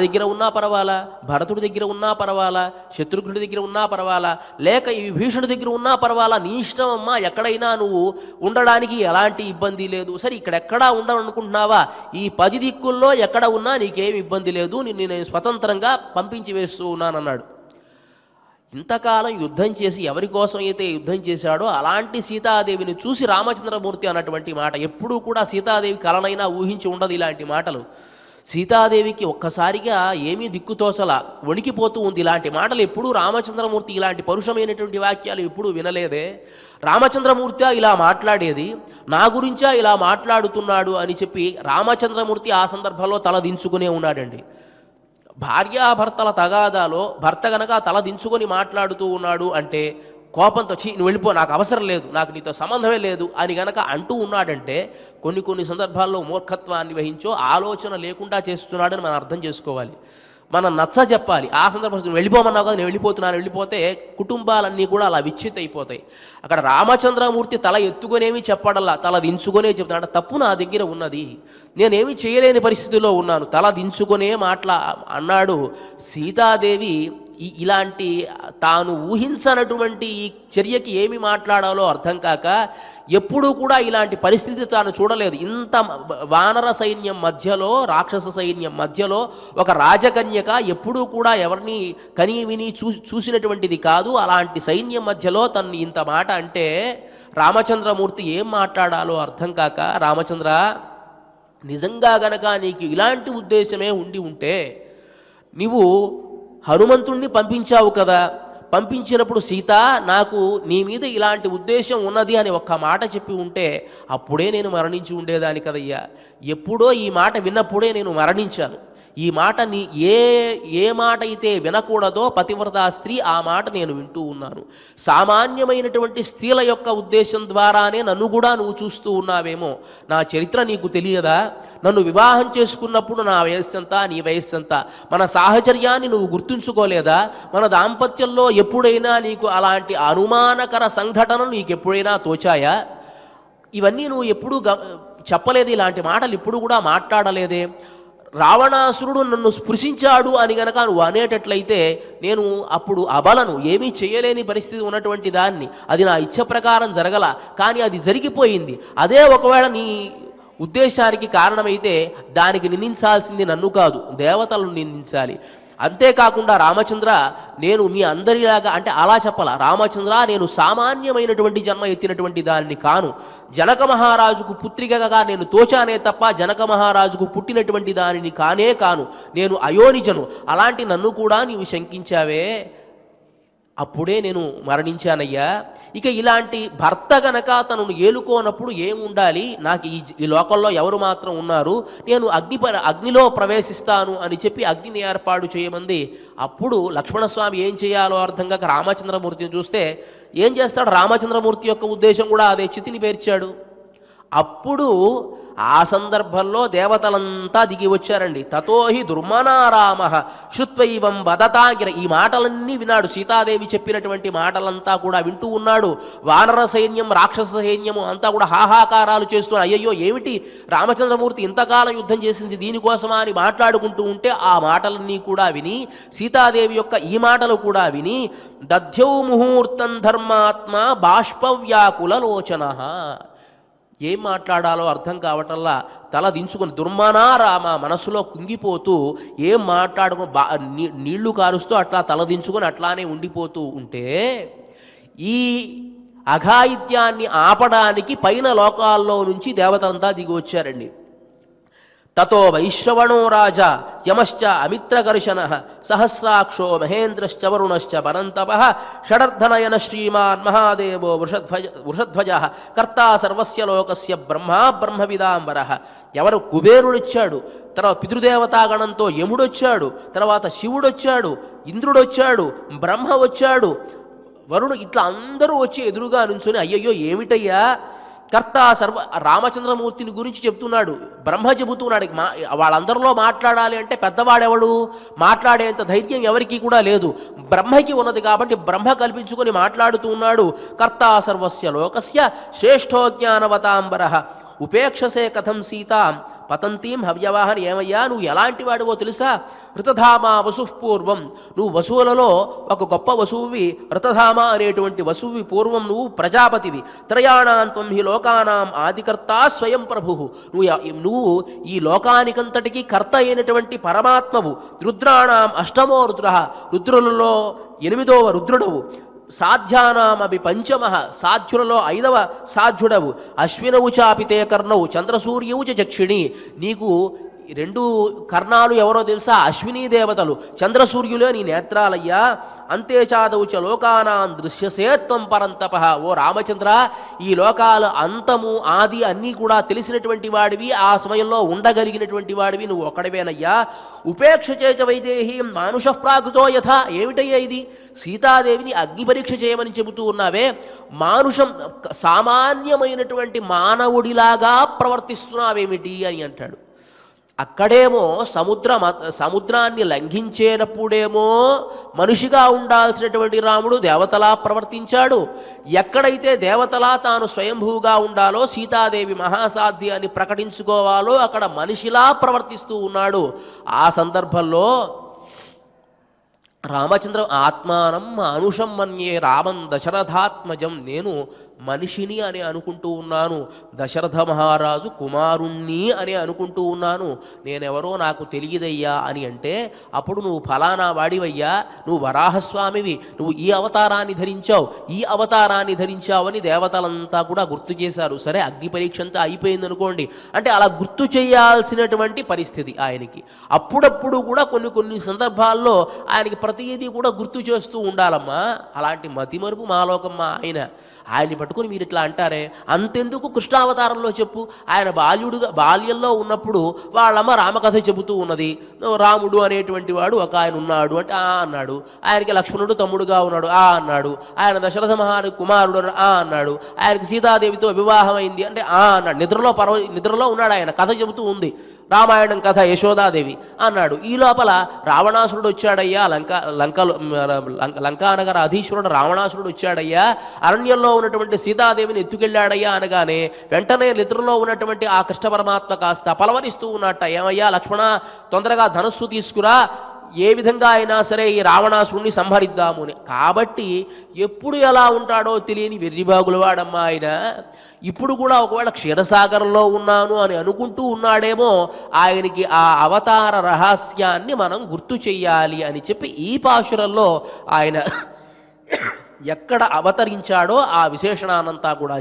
దగ్గర ఉన్నా పర్వాలా, భరతుడి దగ్గర ఉన్నా పర్వాలా, శత్రుఘ్నుడి దగ్గర ఉన్నా పర్వాలా, లేక ఈ విభీషణుడి దగ్గర ఉన్నా పర్వాలా, నీ ఇష్టం అమ్మా, ఎక్కడైనా నువ్వు ఉండడానికి ఎలాంటి ఇబ్బంది లేదు. సరే, ఇక్కడెక్కడా ఉండనుకుంటున్నావా, ఈ 10 దిక్కుల్లో ఎక్కడ ఉన్నా నీకేమి ఇబ్బంది లేదు, నిన్ను నేను స్వతంత్రంగా పంపించి వేస్తూ ఉన్నానన్నాడు. ఇంతకాలం యుద్ధం చేసి ఎవరి కోసం అయితే యుద్ధం చేశాడో అలాంటి సీతాదేవిని చూసి రామచంద్రమూర్తి అన్నటువంటి మాట, ఎప్పుడూ కూడా సీతాదేవి కలనైనా ఊహించి ఉండదు ఇలాంటి మాటలు. సీతాదేవికి ఒక్కసారిగా ఏమీ దిక్కుతోచలా, వణికిపోతూ ఉంది. ఇలాంటి మాటలు ఎప్పుడూ రామచంద్రమూర్తి, ఇలాంటి పరుషమైనటువంటి వాక్యాలు ఎప్పుడూ వినలేదే. రామచంద్రమూర్తి ఇలా మాట్లాడేది, నా గురించా ఇలా మాట్లాడుతున్నాడు అని చెప్పి రామచంద్రమూర్తి ఆ సందర్భంలో తల దించుకునే ఉన్నాడండి. భార్యాభర్తల తగాదాలో భర్త గనక తల దించుకొని మాట్లాడుతూ ఉన్నాడు అంటే కోపంతో, నువ్వు వెళ్ళిపో, నాకు అవసరం లేదు, నాకు నీతో సంబంధమే లేదు అని గనక అంటూ ఉన్నాడంటే కొన్ని సందర్భాల్లో మూర్ఖత్వాన్ని వహించో ఆలోచన లేకుండా చేస్తున్నాడని మనం అర్థం చేసుకోవాలి. మనం నచ్చ చెప్పాలి. ఆ సందర్భంలో వెళ్ళిపోమన్నావు కదా, నేను వెళ్ళిపోతే కుటుంబాలన్నీ కూడా అలా విచ్ఛిత అయిపోతాయి. అక్కడ రామచంద్రమూర్తి తల ఎత్తుకొనేమి చెప్పడల్లా, తల దించుకొనే చెప్తాడు. తప్పు నా దగ్గర ఉన్నది, నేనేమి చేయలేని పరిస్థితిలో ఉన్నాను, తల దించుకొనే అన్నాడు. సీతాదేవి ఇలాంటి తాను ఊహించనటువంటి ఈ చర్యకి ఏమి మాట్లాడాలో అర్థం కాక ఎప్పుడూ కూడా ఇలాంటి పరిస్థితి తాను చూడలేదు. ఇంత వానర సైన్యం మధ్యలో, రాక్షస సైన్యం మధ్యలో ఒక రాజకన్యక ఎప్పుడూ కూడా ఎవరిని కని విని చూసినటువంటిది కాదు. అలాంటి సైన్యం మధ్యలో తను ఇంత మాట అంటే రామచంద్రమూర్తి ఏం మాట్లాడాలో అర్థం కాక, రామచంద్ర, నిజంగా గనక నీకు ఇలాంటి ఉద్దేశమే ఉంటే నీవు హనుమంతుణ్ణి పంపించావు కదా, పంపించినప్పుడు సీత, నాకు నీ మీద ఇలాంటి ఉద్దేశం ఉన్నది అని ఒక్క మాట చెప్పి ఉంటే అప్పుడే నేను మరణించి ఉండేదాన్ని కదయ్యా. ఎప్పుడో ఈ మాట విన్నప్పుడే నేను మరణించాను. ఈ మాటని ఏ మాట అయితే వినకూడదో పతివ్రతా స్త్రీ ఆ మాట నేను వింటూ ఉన్నాను. సామాన్యమైనటువంటి స్త్రీల యొక్క ఉద్దేశం ద్వారానే నన్ను కూడా నువ్వు చూస్తూ ఉన్నావేమో. నా చరిత్ర నీకు తెలియదా? నన్ను వివాహం చేసుకున్నప్పుడు నా వయస్సంత, నీ వయస్సంత, మన సాహచర్యాన్ని నువ్వు గుర్తుంచుకోలేదా? మన దాంపత్యంలో ఎప్పుడైనా నీకు అలాంటి అనుమానకర సంఘటనలు నీకు ఎప్పుడైనా తోచాయా? ఇవన్నీ నువ్వు ఎప్పుడూ చెప్పలేదు, ఇలాంటి మాటలు ఇప్పుడు కూడా మాట్లాడలేదే. రావణాసురుడు నన్ను స్పృశించాడు అని గనక నువ్వు అనేటట్లయితే నేను అప్పుడు అబలను, ఏమీ చేయలేని పరిస్థితి ఉన్నటువంటి దాన్ని. అది నా ఇచ్ఛ ప్రకారం జరగల, కానీ అది జరిగిపోయింది. అదే ఒకవేళ నీ ఉద్దేశానికి కారణమైతే దానికి నిందించాల్సింది నన్ను కాదు, దేవతలను నిందించాలి. అంతేకాకుండా రామచంద్ర, నేను మీ అందరిలాగా, అంటే అలా చెప్పాల, రామచంద్ర నేను సామాన్యమైనటువంటి జన్మ ఎత్తినటువంటి దాన్ని కాను. జనక మహారాజుకు పుత్రికగా నేను తోచానే తప్ప జనక మహారాజుకు పుట్టినటువంటి దానిని కానే కాను. నేను అయోనిజను. అలాంటి నన్ను కూడా నీవు శంకించావే, అప్పుడే నేను మరణించానయ్యా. ఇక ఇలాంటి భర్త గనక తనను ఏలుకోనప్పుడు ఏముండాలి? నాకు ఈ లోకంలో ఎవరు మాత్రం ఉన్నారు? నేను అగ్నిలో ప్రవేశిస్తాను అని చెప్పి అగ్నిని ఏర్పాటు చేయమంది. అప్పుడు లక్ష్మణస్వామి ఏం చేయాలో అర్థం కాక రామచంద్రమూర్తిని చూస్తే ఏం చేస్తాడు? రామచంద్రమూర్తి యొక్క ఉద్దేశం కూడా అదే, చితిని పేర్చాడు. అప్పుడు ఆ సందర్భంలో దేవతలంతా దిగి వచ్చారండి. తతోహి దుర్మనారామ శృత్వైవం వదతాగిర, ఈ మాటలన్నీ విన్నాడు. సీతాదేవి చెప్పినటువంటి మాటలంతా కూడా వింటూ ఉన్నాడు. వానర సైన్యం, రాక్షస సైన్యము అంతా కూడా హాహాకారాలు చేస్తూ, అయ్యయ్యో ఏమిటి రామచంద్రమూర్తి ఇంతకాలం యుద్ధం చేసింది దీనికోసమా అని మాట్లాడుకుంటూ ఉంటే ఆ మాటలన్నీ కూడా విని, సీతాదేవి యొక్క ఈ మాటలు కూడా విని, దధ్యౌ ముహూర్తం ధర్మాత్మ బాష్పవ్యాకుల లోచన, ఏం మాట్లాడాలో అర్థం కావటల్లా తల దించుకొని దుర్మనారామ మనసులో కుంగిపోతూ ఏం మాట్లాడుకుని నీళ్లు కారుస్తూ అట్లా తల దించుకొని అట్లానే ఉండిపోతూ ఉంటే ఈ అఘాయిత్యాన్ని ఆపడానికి పైన లోకాల్లో నుంచి దేవతలంతా దిగి వచ్చారండి. తతో వైశ్రవణో రాజా యమశ్చ అమిత్రకర్షణ సహస్రాక్షో మహేంద్రశ్చ వరుణశ్చ పరంతప షడర్ధనయన శ్రీమాన్ మహాదేవో వృషధ్వజ కర్తా సర్వస్య లోకస్య బ్రహ్మా బ్రహ్మవిదాంబర. ఎవరు? కుబేరుడొచ్చాడు, తర్వాత పితృదేవతాగణంతో యముడొచ్చాడు, తర్వాత శివుడొచ్చాడు, ఇంద్రుడొచ్చాడు, బ్రహ్మ వచ్చాడు, వరుడు, ఇట్లా అందరూ వచ్చి ఎదురుగా నుంచొని అయ్యయ్యో ఏమిటయ్యా కర్త రామచంద్రమూర్తిని గురించి చెప్తున్నాడు. బ్రహ్మ చెబుతున్నాడు. వాళ్ళందరిలో మాట్లాడాలి అంటే పెద్దవాడెవడు? మాట్లాడేంత ధైర్యం ఎవరికి కూడా లేదు, బ్రహ్మకి ఉన్నది. కాబట్టి బ్రహ్మ కల్పించుకొని మాట్లాడుతూ ఉన్నాడు. కర్తా సర్వస్య లోకస్య శ్రేష్ఠో జ్ఞానవతాంబర ఉపేక్షసే కథం సీతాం పతంతీం హవ్యవాహని. ఏమయ్యా నువ్వు ఎలాంటి వాడివో తెలుసా? ఋతధామా వసుఃపూర్వం, నువ్వు వసువులలో ఒక గొప్ప వసువువి. ఋతధామ అనేటువంటి వసువి పూర్వం నువ్వు ప్రజాపతివి. త్రయాణాంత్వం హి లోకానాం ఆదికర్త స్వయం ప్రభు, నువ్వు ఈ లోకానికంతటికీ కర్త అయినటువంటి పరమాత్మవు. రుద్రాణం అష్టమో రుద్ర, రుద్రులలో 8వ రుద్రుడవు. సాధ్యానామపి పంచమ, సాధ్యులలో 5వ సాధ్యుడవు. అశ్వినవు చాపితే కర్ణవు చంద్రసూర్యవు చక్షిణి, నీకు 2 కర్ణాలు ఎవరో తెలుసా? అశ్వినీ దేవతలు, చంద్రసూర్యులే నీ నేత్రాలయ్యా. అంతే చాదవుచ లోకానాం దృశ్యసేత్వం పరంతప. ఓ రామచంద్ర, ఈ లోకాల అంతము ఆది అన్నీ కూడా తెలిసినటువంటి వాడివి, ఆ సమయంలో ఉండగలిగినటువంటి వాడివి నువ్వు ఒక్కడివేనయ్యా. ఉపేక్ష చేచ వైదేహి మానుష ప్రాకృతో యథ, ఏమిటయ్యా ఇది? సీతాదేవిని అగ్ని పరీక్ష చేయమని చెబుతూ ఉన్నావే, మానుషం సామాన్యమైనటువంటి మానవుడిలాగా ప్రవర్తిస్తున్నావేమిటి అని అంటాడు. అక్కడేమో సముద్రాన్ని లంఘించేటప్పుడేమో మనిషిగా ఉండాల్సినటువంటి రాముడు దేవతలా ప్రవర్తించాడు. ఎక్కడైతే దేవతలా తాను స్వయంభూగా ఉండాలో, సీతాదేవి మహాసాధ్వి అని ప్రకటించుకోవాలో అక్కడ మనిషిలా ప్రవర్తిస్తూ ఉన్నాడు. ఆ సందర్భంలో రామచంద్ర ఆత్మానం మానుషం మన్యే రామం దశరథాత్మజం, నేను మనిషిని అని అనుకుంటూ ఉన్నాను, దశరథ మహారాజు కుమారుణ్ణి అని అనుకుంటూ ఉన్నాను, నేనెవరో నాకు తెలియదయ్యా అని అంటే, అప్పుడు నువ్వు ఫలానా వాడివయ్యా, నువ్వు వరాహస్వామివి, నువ్వు ఈ అవతారాన్ని ధరించావు, ఈ అవతారాన్ని ధరించావని దేవతలంతా కూడా గుర్తు చేశారు. సరే, అగ్ని పరీక్ష అంతా అయిపోయింది అనుకోండి, అంటే అలా గుర్తు చేయాల్సినటువంటి పరిస్థితి ఆయనకి. అప్పుడప్పుడు కూడా కొన్ని సందర్భాల్లో ఆయనకి ప్రతిదీ కూడా గుర్తు చేస్తూ ఉండాలమ్మా. అలాంటి మతిమరుపు మాలోకమ్మ ఆయన్ని పట్టుకుని మీరు ఇట్లా అంటారే, అంతెందుకు కృష్ణావతారంలో చెప్పు. ఆయన బాల్యంలో ఉన్నప్పుడు వాళ్ళమ్మ రామకథ చెబుతూ ఉన్నది. రాముడు అనేటువంటి వాడు ఒక ఆయన ఉన్నాడు అంటే అన్నాడు. ఆయనకి లక్ష్మణుడు తమ్ముడుగా ఉన్నాడు అన్నాడు. ఆయన దశరథ కుమారుడు అన్నాడు. ఆయనకి సీతాదేవితో వివాహం అయింది అంటే అన్నాడు. నిద్రలో ఉన్నాడు, ఆయన కథ చెబుతూ ఉంది, రామాయణం కథ, యశోదాదేవి అన్నాడు. ఈ లోపల రావణాసురుడు వచ్చాడయ్యా, లంకానగర అధీశ్వరుడు రావణాసురుడు వచ్చాడయ్యా, అరణ్యంలో ఉన్నటువంటి సీతాదేవిని ఎత్తుకెళ్ళాడయ్యా అనగానే వెంటనే నిద్రలో ఉన్నటువంటి ఆ కృష్ణ పరమాత్మ కాస్త పలవరిస్తూ ఉన్నట్ట, ఏమయ్యా లక్ష్మణ, తొందరగా ధనస్సు తీసుకురా, ఏ విధంగా అయినా సరే ఈ రావణాసురుణ్ణి సంహరిద్దాము అని. కాబట్టి ఎప్పుడు ఎలా ఉంటాడో తెలియని వెర్రిబాగులవాడమ్మా ఆయన. ఇప్పుడు కూడా ఒకవేళ క్షీరసాగరంలో ఉన్నాను అని అనుకుంటూ ఉన్నాడేమో. ఆయనకి ఆ అవతార రహస్యాన్ని మనం గుర్తు చెయ్యాలి అని చెప్పి ఈ పాశురంలో ఆయన ఎక్కడ అవతరించాడో ఆ విశేషణానంతా కూడా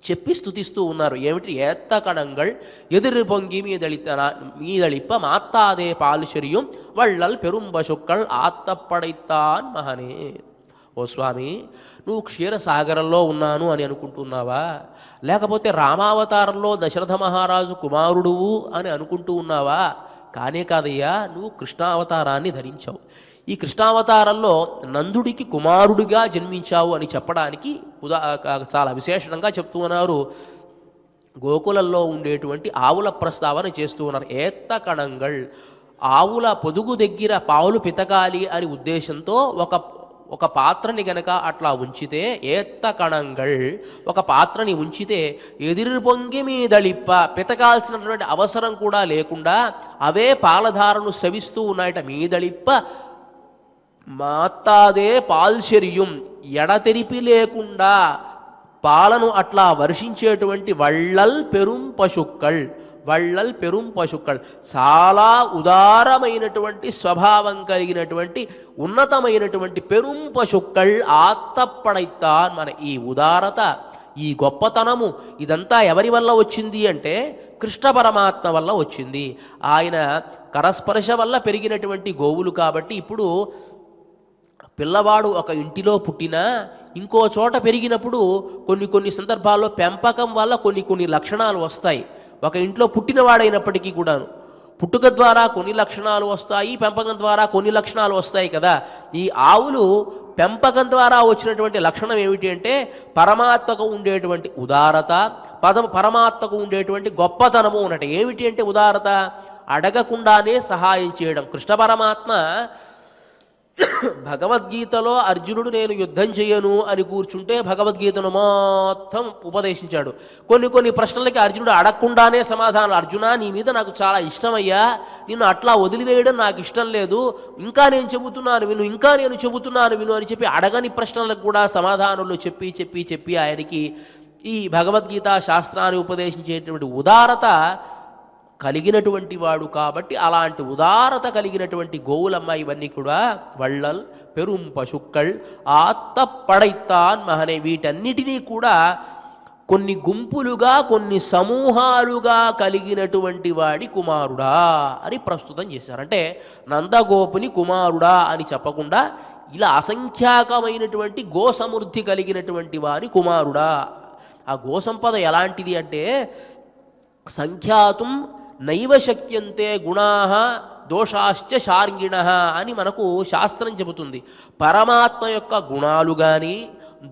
చెప్పి స్తుతిస్తూ ఉన్నారు. ఏమిటి? ఏత్త కణంగళ్ ఎదురు పొంగి మీదళిప్ప మాత్తాదే పాలుశరియం వళ్ళల్ పెరుంబశుక్కళ్ ఆత్తప్పడైత్తాన్ మహనే. ఓ స్వామి, నువ్వు క్షీరసాగరంలో ఉన్నాను అని అనుకుంటున్నావా? లేకపోతే రామావతారంలో దశరథ మహారాజు కుమారుడువు అని అనుకుంటూ ఉన్నావా? కానే కాదయ్యా, నువ్వు కృష్ణావతారాన్ని ధరించావు. ఈ కృష్ణావతారంలో నందుడికి కుమారుడిగా జన్మించావు అని చెప్పడానికి చాలా విశేషంగా చెప్తూ ఉన్నారు. గోకులంలో ఉండేటువంటి ఆవుల ప్రస్తావన చేస్తూ ఉన్నారు. ఏత్త కణంగళ్, ఆవుల పొదుగు దగ్గర పావులు పితకాలి అని ఉద్దేశంతో ఒక పాత్రని గనక అట్లా ఉంచితే, ఏత్త కణంగళ్, ఒక పాత్రని ఉంచితే ఎదురు పొంగి మీదళిప్ప, పితకాల్సినటువంటి అవసరం కూడా లేకుండా అవే పాలధారను స్రవిస్తూ ఉన్నాయట. మీదళిప్ప మాత్తాదే పాల్శర్యం, ఎడతెరిపి లేకుండా పాలను అట్లా వర్షించేటువంటి వళ్ళల్ పెరుం పశుక్కళ్, చాలా ఉదారమైనటువంటి స్వభావం కలిగినటువంటి ఉన్నతమైనటువంటి పెరుం పశుక్కళ్ ఆత్తప్పడైత్తాన్. మన ఈ ఉదారత, ఈ గొప్పతనము ఇదంతా ఎవరి వల్ల వచ్చింది అంటే కృష్ణ పరమాత్మ వల్ల వచ్చింది. ఆయన కరస్పర్శ వల్ల పెరిగినటువంటి గోవులు కాబట్టి ఇప్పుడు పిల్లవాడు ఒక ఇంటిలో పుట్టినా ఇంకో చోట పెరిగినప్పుడు కొన్ని సందర్భాల్లో పెంపకం వల్ల కొన్ని లక్షణాలు వస్తాయి. ఒక ఇంట్లో పుట్టినవాడైనప్పటికీ కూడాను పుట్టుక ద్వారా కొన్ని లక్షణాలు వస్తాయి, పెంపకం ద్వారా కొన్ని లక్షణాలు వస్తాయి కదా. ఈ ఆవులు పెంపకం ద్వారా వచ్చినటువంటి లక్షణం ఏమిటి అంటే పరమాత్మకు ఉండేటువంటి ఉదారత, పరమాత్మకు ఉండేటువంటి గొప్పతనము ఉన్నట్టు. ఏమిటి అంటే ఉదారత, అడగకుండానే సహాయం చేయడం. కృష్ణ పరమాత్మ భగవద్గీతలో అర్జునుడు నేను యుద్ధం చేయను అని కూర్చుంటే భగవద్గీతను మొత్తం ఉపదేశించాడు. కొన్ని ప్రశ్నలకి అర్జునుడు అడగకుండానే సమాధానం, అర్జున నీ మీద నాకు చాలా ఇష్టమయ్యా, నిన్ను అట్లా వదిలివేయడం నాకు ఇష్టం లేదు, ఇంకా నేను చెబుతున్నాను విను అని చెప్పి అడగని ప్రశ్నలకు కూడా సమాధానాలు చెప్పి ఆయనకి ఈ భగవద్గీత శాస్త్రాన్ని ఉపదేశించేటువంటి ఉదారత కలిగినటువంటి వాడు. కాబట్టి అలాంటి ఉదారత కలిగినటువంటి గోవులమ్మ ఇవన్నీ కూడా వళ్ళల్ పెరుం పశుక్కళ్ ఆత్తప్పడైత్తాన్ మహనే. వీటన్నిటినీ కూడా కొన్ని గుంపులుగా కొన్ని సమూహాలుగా కలిగినటువంటి వాడి కుమారుడా అని ప్రస్తుతం చేశారు. అంటే నందగోపుని కుమారుడా అని చెప్పకుండా ఇలా అసంఖ్యాకమైనటువంటి గోసమృద్ధి కలిగినటువంటి వారి కుమారుడా. ఆ గోసంపద ఎలాంటిది అంటే సంఖ్యాతుం నైవ శక్యంతే గుణాః దోషాశ్చ శార్ంగిణః అని మనకు శాస్త్రం చెబుతుంది. పరమాత్మ యొక్క గుణాలు కానీ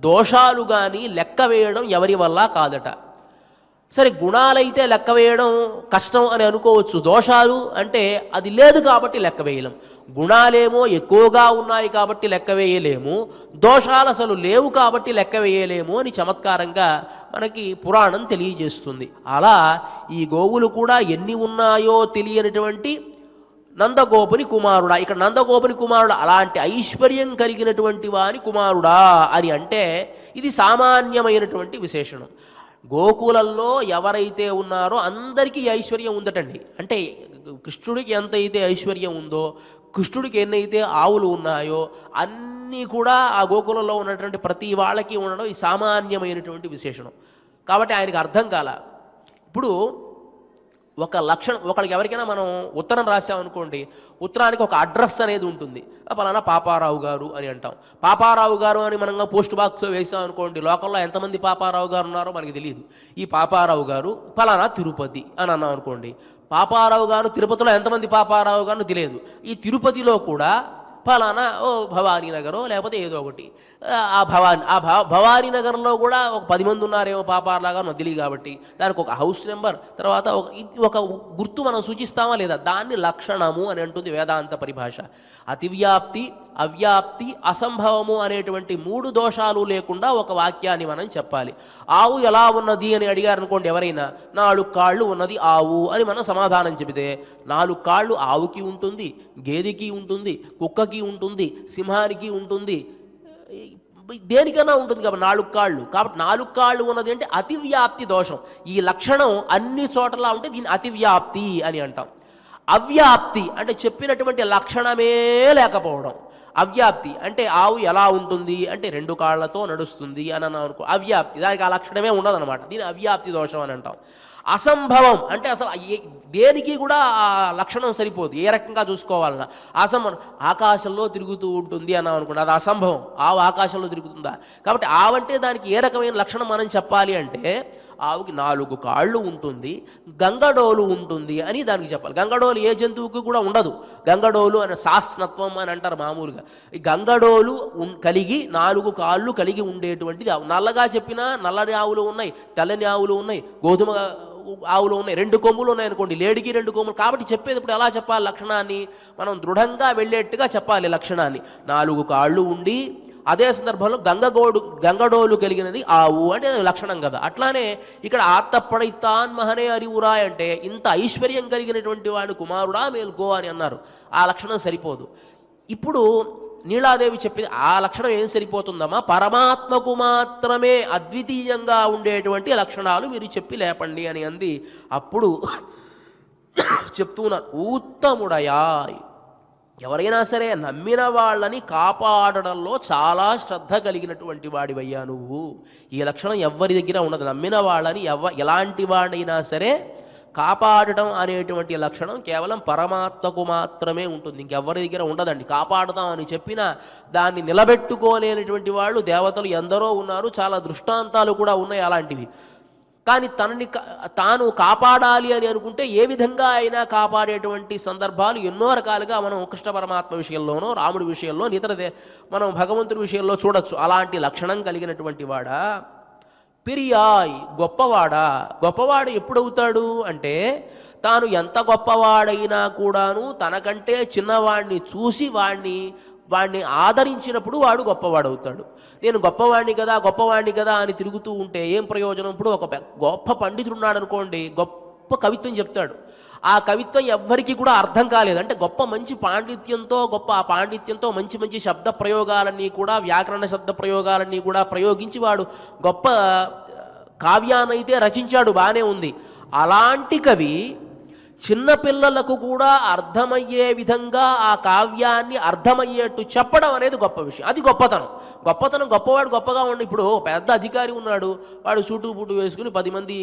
దోషాలు కానీ లెక్క వేయడం ఎవరి వల్ల కాదట. సరే, గుణాలైతే లెక్క వేయడం కష్టం అని అనుకోవచ్చు, దోషాలు అంటే అది లేదు కాబట్టి లెక్క వేయలేం. గుణాలేమో ఎక్కువగా ఉన్నాయి కాబట్టి లెక్క వేయలేము, దోషాలు అసలు లేవు కాబట్టి లెక్క వేయలేము అని చమత్కారంగా మనకి పురాణం తెలియజేస్తుంది. అలా ఈ గోవులు కూడా ఎన్ని ఉన్నాయో తెలియనటువంటి నందగోపుని కుమారుడా. ఇక్కడ నందగోపుని కుమారుడు అలాంటి ఐశ్వర్యం కలిగినటువంటి వాని కుమారుడా అని అంటే ఇది సామాన్యమైనటువంటి విశేషణం. గోకులంలో ఎవరైతే ఉన్నారో అందరికీ ఐశ్వర్యం ఉందటండి. అంటే కృష్ణుడికి ఎంతైతే ఐశ్వర్యం ఉందో, కృష్ణుడికి ఎన్నైతే ఆవులు ఉన్నాయో అన్నీ కూడా ఆ గోకులంలో ఉన్నటువంటి ప్రతి వాళ్ళకి ఉండడం ఈ సామాన్యమైనటువంటి విశేషణం. కాబట్టి ఆయనకు అర్థం కాల. ఇప్పుడు ఒక లక్షణం, ఒకరికి ఎవరికైనా మనం ఉత్తరం రాసామనుకోండి, ఉత్తరానికి ఒక అడ్రస్ అనేది ఉంటుంది. పలానా పాపారావు గారు అని అంటాం. పాపారావు గారు అని మనం పోస్ట్ బాక్స్లో వేసాం అనుకోండి, లోకల్లో ఎంతమంది పాపారావు గారు ఉన్నారో మనకి తెలియదు. ఈ పాపారావు గారు పలానా తిరుపతి అని అన్నాం అనుకోండి, పాపారావు గారు తిరుపతిలో ఎంతమంది పాపారావు గారు తెలియదు. ఈ తిరుపతిలో కూడా ఫలానా భవానీనగరో లేకపోతే ఏదో ఒకటి, భవానీనగర్లో కూడా ఒక 10 మంది ఉన్నారేమో పాపార్లాగా మనకు తెలియదు. కాబట్టి దానికి ఒక హౌస్ నెంబర్, తర్వాత ఒక గుర్తు మనం సూచిస్తామా లేదా, దాన్ని లక్షణము అని అంటుంది వేదాంత పరిభాష. అతివ్యాప్తి, అవ్యాప్తి, అసంభవము అనేటువంటి 3 దోషాలు లేకుండా ఒక వాక్యాన్ని మనం చెప్పాలి. ఆవు ఎలా ఉన్నది అని అడిగారు అనుకోండి ఎవరైనా, 4 కాళ్ళు ఉన్నది ఆవు అని మనం సమాధానం చెబితే, 4 కాళ్ళు ఆవుకి ఉంటుంది, గేదెకి ఉంటుంది, కుక్కకి ఉంటుంది, సింహానికి ఉంటుంది, దేనికైనా ఉంటుంది. కాబట్టి 4 కాళ్ళు. కాబట్టి 4 కాళ్ళు ఉన్నది అంటే అతివ్యాప్తి దోషం. ఈ లక్షణం అన్ని చోట్ల ఉంటే దీన్ని అతివ్యాప్తి అని అంటాం. అవ్యాప్తి అంటే చెప్పినటువంటి లక్షణమే లేకపోవడం. అవ్యాప్తి అంటే ఆవు ఎలా ఉంటుంది అంటే 2 కాళ్లతో నడుస్తుంది అని అన్నాం అనుకో, అవ్యాప్తి, దానికి ఆ లక్షణమే ఉండదన్నమాట. దీన్ని అవ్యాప్తి దోషం అని అంటాం. అసంభవం అంటే అసలు దేనికి కూడా ఆ లక్షణం సరిపోదు, ఏ రకంగా చూసుకోవాలన్నా. అసంభవం, ఆకాశంలో తిరుగుతూ ఉంటుంది అన్నాం అనుకోండి, అది అసంభవం. ఆవు ఆకాశంలో తిరుగుతుందా? కాబట్టి ఆవంటే దానికి ఏ రకమైన లక్షణం మనం చెప్పాలి అంటే, ఆవుకి 4 కాళ్ళు ఉంటుంది, గంగడోలు ఉంటుంది అని దానికి చెప్పాలి. గంగడోలు ఏ జంతువుకి కూడా ఉండదు. గంగడోలు అనే శాస్త్రత్వం అని అంటారు మామూలుగా. ఈ గంగడోలు కలిగి 4 కాళ్ళు కలిగి ఉండేటువంటిది ఆవు. నల్లగా చెప్పినా నల్లని ఆవులు ఉన్నాయి, తెల్లని ఆవులు ఉన్నాయి, గోధుమ ఆవులు ఉన్నాయి, 2 కొమ్ములు ఉన్నాయి అనుకోండి, లేడికి 2 కొమ్ములు. కాబట్టి చెప్పేటప్పుడు ఎలా చెప్పాలి లక్షణాన్ని, మనం దృఢంగా వెళ్ళేట్టుగా చెప్పాలి లక్షణాన్ని. 4 కాళ్ళు ఉండి అదే సందర్భంలో గంగడోలు కలిగినది ఆవు అంటే లక్షణం కదా. అట్లానే ఇక్కడ ఆత్తప్పడైతాన్ మహనే అరివురా అంటే ఇంత ఐశ్వర్యం కలిగినటువంటి వాడు కుమారుడా మేల్కో అని అన్నారు. ఆ లక్షణం సరిపోదు. ఇప్పుడు నీలాదేవి చెప్పింది ఆ లక్షణం ఏం సరిపోతుందమ్మా, పరమాత్మకు మాత్రమే అద్వితీయంగా ఉండేటువంటి లక్షణాలు మీరు చెప్పి లేపండి అని అంది. అప్పుడు చెప్తున్నారు, ఉత్తముడయాయ్, ఎవరైనా సరే నమ్మిన వాళ్ళని కాపాడడంలో చాలా శ్రద్ధ కలిగినటువంటి వాడివయ్యా నువ్వు. ఈ లక్షణం ఎవరి దగ్గర ఉండదు. నమ్మిన వాళ్ళని ఎలాంటి వాడైనా సరే కాపాడటం అనేటువంటి లక్షణం కేవలం పరమాత్మకు మాత్రమే ఉంటుంది, ఇంకెవరి దగ్గర ఉండదండి. కాపాడుతాం అని చెప్పినా దాన్ని నిలబెట్టుకోలేనటువంటి వాళ్ళు దేవతలు ఎందరో ఉన్నారు, చాలా దృష్టాంతాలు కూడా ఉన్నాయి అలాంటివి. కానీ తాను కాపాడాలి అని అనుకుంటే ఏ విధంగా అయినా కాపాడేటువంటి సందర్భాలు ఎన్నో రకాలుగా మనం కృష్ణ పరమాత్మ విషయంలోనో, రాముడి విషయంలో, ఇతర మనం భగవంతుడి విషయంలో చూడొచ్చు. అలాంటి లక్షణం కలిగినటువంటి వాడా. పిరియాయ్, గొప్పవాడా. గొప్పవాడు ఎప్పుడవుతాడు అంటే, తాను ఎంత గొప్పవాడైనా కూడాను తనకంటే చిన్నవాడిని చూసి వాడిని ఆదరించినప్పుడు వాడు గొప్పవాడవుతాడు. నేను గొప్పవాడిని కదా అని తిరుగుతూ ఉంటే ఏం ప్రయోజనం? ఇప్పుడు ఒక గొప్ప పండితుడు ఉన్నాడు అనుకోండి, గొప్ప కవిత్వం చెప్తాడు. ఆ కవిత్వం ఎవ్వరికీ కూడా అర్థం కాలేదు అంటే మంచి పాండిత్యంతో మంచి శబ్ద ప్రయోగాలన్నీ కూడా, వ్యాకరణ శబ్ద ప్రయోగాలన్నీ కూడా ప్రయోగించి వాడు గొప్ప కావ్యాన్నైతే రచించాడు, బాగానే ఉంది. అలాంటి కవి చిన్నపిల్లలకు కూడా అర్థమయ్యే విధంగా ఆ కావ్యాన్ని అర్థమయ్యేట్టు చెప్పడం అనేది గొప్ప విషయం. అది గొప్పతనం. గొప్పవాడు గొప్పగా ఉండి, ఇప్పుడు పెద్ద అధికారి ఉన్నాడు, వాడు సూటు బూటు వేసుకుని 10 మంది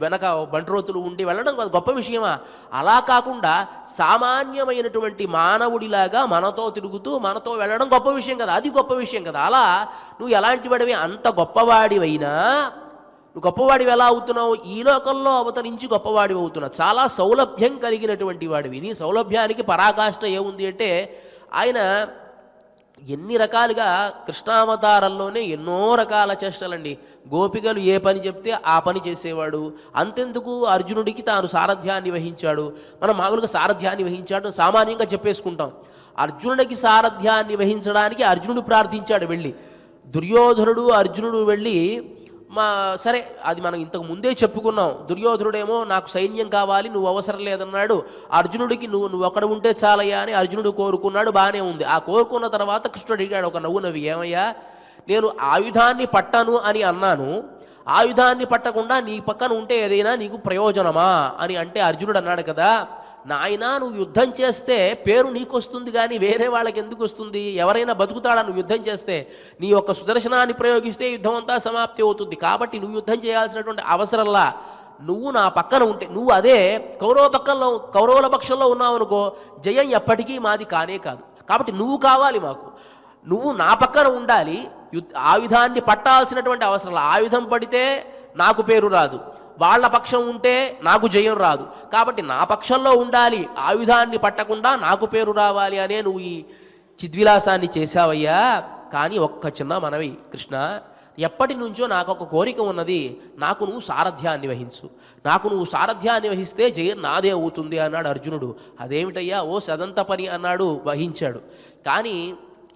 వెనక బంట్రోతులు ఉండి వెళ్ళడం గొప్ప విషయమా? అలా కాకుండా సామాన్యమైనటువంటి మానవుడిలాగా మనతో తిరుగుతూ మనతో వెళ్ళడం గొప్ప విషయం కదా. అది గొప్ప విషయం కదా. అలా నువ్వు ఎలాంటి వాడివి, అంత గొప్పవాడివైనా నువ్వు గొప్పవాడివి ఎలా అవుతున్నావు? ఈ లోకంలో అవతరించి గొప్పవాడివి అవుతున్నావు. చాలా సౌలభ్యం కలిగినటువంటి వాడివి. నీ సౌలభ్యానికి పరాకాష్ఠ ఏముంది అంటే, ఆయన ఎన్ని రకాలుగా కృష్ణావతారంలోనే ఎన్నో రకాల చేష్టలండి. గోపికలు ఏ పని చెప్తే ఆ పని చేసేవాడు. అంతెందుకు అర్జునుడికి తాను సారథ్యాన్ని వహించాడు. మనం మామూలుగా సారథ్యాన్ని వహించాడు సామాన్యంగా చెప్పేసుకుంటాం. అర్జునుడికి సారథ్యాన్ని వహించడానికి అర్జునుడు ప్రార్థించాడు వెళ్ళి. దుర్యోధనుడు అర్జునుడు వెళ్ళి సరే, అది మనం ఇంతకు ముందే చెప్పుకున్నాం. దుర్యోధనుడేమో నాకు సైన్యం కావాలి, నువ్వు అవసరం లేదన్నాడు. అర్జునుడికి నువ్వు ఒక్కడ ఉంటే చాలయ్యా అని అర్జునుడు కోరుకున్నాడు, బాగానే ఉంది. ఆ కోరుకున్న తర్వాత కృష్ణుడు అడిగాడు ఒక నవ్వి, ఏమయ్యా నేను ఆయుధాన్ని పట్టను అని అన్నాను, ఆయుధాన్ని పట్టకుండా నీ పక్కన ఉంటే ఏదైనా నీకు ప్రయోజనమా అని అంటే అర్జునుడు అన్నాడు కదా, నాయనా నువ్వు యుద్ధం చేస్తే పేరు నీకు వస్తుంది కానీ వేరే వాళ్ళకి ఎందుకు వస్తుంది? ఎవరైనా బతుకుతాడా నువ్వు యుద్ధం చేస్తే? నీ యొక్క సుదర్శనాన్ని ప్రయోగిస్తే యుద్ధం అంతా సమాప్తి అవుతుంది. కాబట్టి నువ్వు యుద్ధం చేయాల్సినటువంటి అవసరంలా నువ్వు నా పక్కన ఉంటే, నువ్వు అదే కౌరవుల పక్షంలో ఉన్నావు అనుకో, జయం ఎప్పటికీ మాది కానే కాదు. కాబట్టి నువ్వు కావాలి మాకు, నువ్వు నా పక్కన ఉండాలి. ఆయుధాన్ని పట్టాల్సినటువంటి అవసరం, ఆయుధం పడితే నాకు పేరు రాదు, వాళ్ళ పక్షం ఉంటే నాకు జయం రాదు. కాబట్టి నా పక్షంలో ఉండాలి, ఆయుధాన్ని పట్టకుండా నాకు పేరు రావాలి అనే నువ్వు ఈ చిద్విలాసాన్ని చేశావయ్యా. కానీ ఒక్క చిన్న మనవి కృష్ణ, ఎప్పటి నుంచో నాకు ఒక కోరిక ఉన్నది, నాకు నువ్వు సారథ్యాన్ని వహించు, నాకు నువ్వు సారథ్యాన్ని వహిస్తే జయం నాదే అవుతుంది అన్నాడు అర్జునుడు. అదేమిటయ్యా ఓ సదంత పని అన్నాడు, వహించాడు. కానీ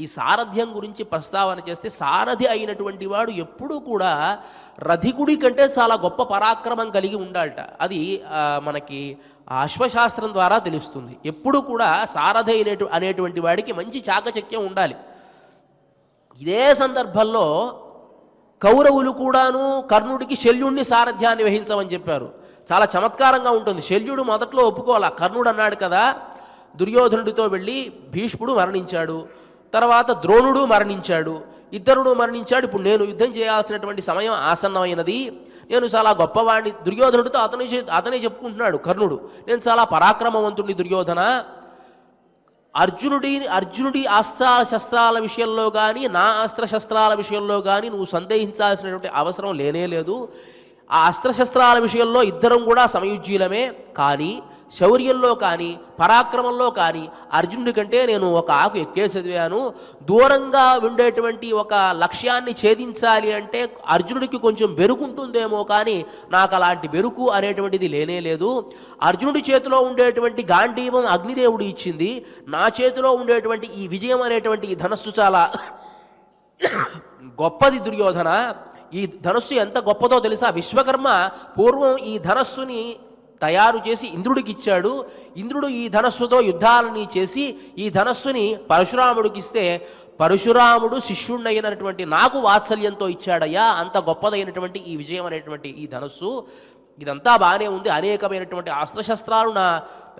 ఈ సారథ్యం గురించి ప్రస్తావన చేస్తే, సారథి అయినటువంటి వాడు ఎప్పుడూ కూడా రథికుడి కంటే చాలా గొప్ప పరాక్రమం కలిగి ఉండాలట. అది మనకి అశ్వశాస్త్రం ద్వారా తెలుస్తుంది. ఎప్పుడు కూడా సారథి అనేటువంటి వాడికి మంచి చాకచక్యం ఉండాలి. ఇదే సందర్భంలో కౌరవులు కూడాను కర్ణుడికి శల్యుణ్ణి సారథ్యాన్ని వహించమని చెప్పారు. చాలా చమత్కారంగా ఉంటుంది. శల్యుడు మొదట్లో ఒప్పుకోవాలా. కర్ణుడు అన్నాడు కదా, దుర్యోధనుడితో వెళ్ళి భీష్ముడు మరణించాడు, తర్వాత ద్రోణుడు మరణించాడు, ఇద్దరుడు మరణించాడు, ఇప్పుడు నేను యుద్ధం చేయాల్సినటువంటి సమయం ఆసన్నమైనది, నేను చాలా గొప్పవాడిని. దుర్యోధనుడితో అతనే చెప్పుకుంటున్నాడు కర్ణుడు, నేను చాలా పరాక్రమవంతుడిని దుర్యోధన. అర్జునుడి అస్త్ర శస్త్రాల విషయంలో కానీ నా అస్త్ర శస్త్రాల విషయంలో కానీ నువ్వు సందేహించాల్సినటువంటి అవసరం లేనే లేదు. ఆ అస్త్రశస్త్రాల విషయంలో ఇద్దరం కూడా సమయుజ్యులమే. కానీ శౌర్యంలో కానీ పరాక్రమంలో కానీ అర్జునుడి కంటే నేను ఒక ఆకు ఎక్కే చదివాను. దూరంగా ఉండేటువంటి ఒక లక్ష్యాన్ని ఛేదించాలి అంటే అర్జునుడికి కొంచెం బెరుకుంటుందేమో, కానీ నాకు అలాంటి బెరుకు అనేటువంటిది లేనే లేదు. అర్జునుడి చేతిలో ఉండేటువంటి గాంధీవం అగ్నిదేవుడు ఇచ్చింది, నా చేతిలో ఉండేటువంటి ఈ విజయం అనేటువంటి ఈ ధనస్సు చాలా గొప్పది దుర్యోధన. ఈ ధనస్సు ఎంత గొప్పదో తెలుసా? విశ్వకర్మ పూర్వం ఈ ధనస్సుని తయారు చేసి ఇంద్రుడికి ఇచ్చాడు. ఇంద్రుడు ఈ ధనస్సుతో యుద్ధాలని చేసి ఈ ధనస్సుని పరశురాముడికి ఇస్తే పరశురాముడు శిష్యుణ్ణైనటువంటి నాకు వాత్సల్యంతో ఇచ్చాడయ్యా. అంత గొప్పదైనటువంటి ఈ విజయం అనేటువంటి ఈ ధనస్సు. ఇదంతా బాగానే ఉంది. అనేకమైనటువంటి అస్త్రశస్త్రాలు నా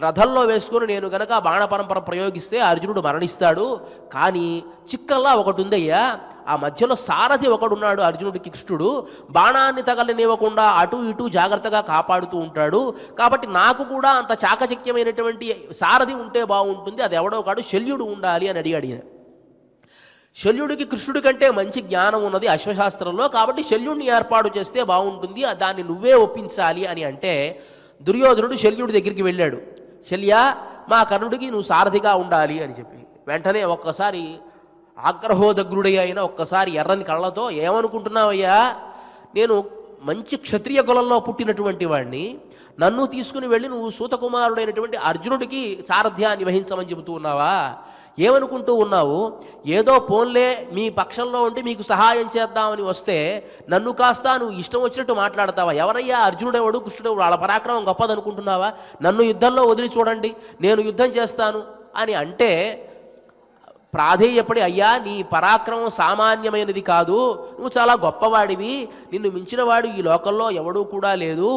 రథంలో వేసుకొని నేను గనక బాణపరంపర ప్రయోగిస్తే అర్జునుడు మరణిస్తాడు. కానీ చిక్కల్లా ఒకటి ఉందయ్యా, ఆ మధ్యలో సారథి ఒకడున్నాడు అర్జునుడికి. కృష్ణుడు బాణాన్ని తగలనివ్వకుండా అటు ఇటు జాగ్రత్తగా కాపాడుతూ ఉంటాడు. కాబట్టి నాకు కూడా అంత చాకచక్యమైనటువంటి సారథి ఉంటే బాగుంటుంది, అది ఎవడో కాడు శల్యుడు ఉండాలి అని అడిగాడు. శల్యుడికి కృష్ణుడి కంటే మంచి జ్ఞానం ఉన్నది అశ్వశాస్త్రంలో, కాబట్టి శల్యుడిని ఏర్పాటు చేస్తే బాగుంటుంది, దాన్ని నువ్వే ఒప్పించాలి అని అంటే దుర్యోధనుడు శల్యుడి దగ్గరికి వెళ్ళాడు. శల్య, మా కర్ణుడికి నువ్వు సారథిగా ఉండాలి అని చెప్పి వెంటనే ఒక్కసారి ఆగ్రహోదగ్రుడి అయిన ఒక్కసారి ఎర్రని కళ్ళతో, ఏమనుకుంటున్నావయ్యా, నేను మంచి క్షత్రియ కులంలో పుట్టినటువంటి వాడిని, నన్ను తీసుకుని వెళ్ళి నువ్వు సూతకుమారుడైనటువంటి అర్జునుడికి సారథ్యాన్ని వహించమని చెబుతూ ఉన్నావా? ఏమనుకుంటూ ఉన్నావు? ఏదో పోన్లే మీ పక్షంలో ఉంటే మీకు సహాయం చేద్దామని వస్తే నన్ను కాస్త నువ్వు ఇష్టం వచ్చినట్టు మాట్లాడతావా? ఎవరయ్యా అర్జునుడెవడు కృష్ణుడెవడు, వాళ్ళ పరాక్రమం గొప్పదనుకుంటున్నావా? నన్ను యుద్ధంలో వదిలి చూడండి, నేను యుద్ధం చేస్తాను అని అంటే ప్రాధేయపడి, అయ్యా నీ పరాక్రమం సామాన్యమైనది కాదు, నువ్వు చాలా గొప్పవాడివి, నిన్ను మించినవాడు ఈ లోకంలో ఎవడూ కూడా లేదు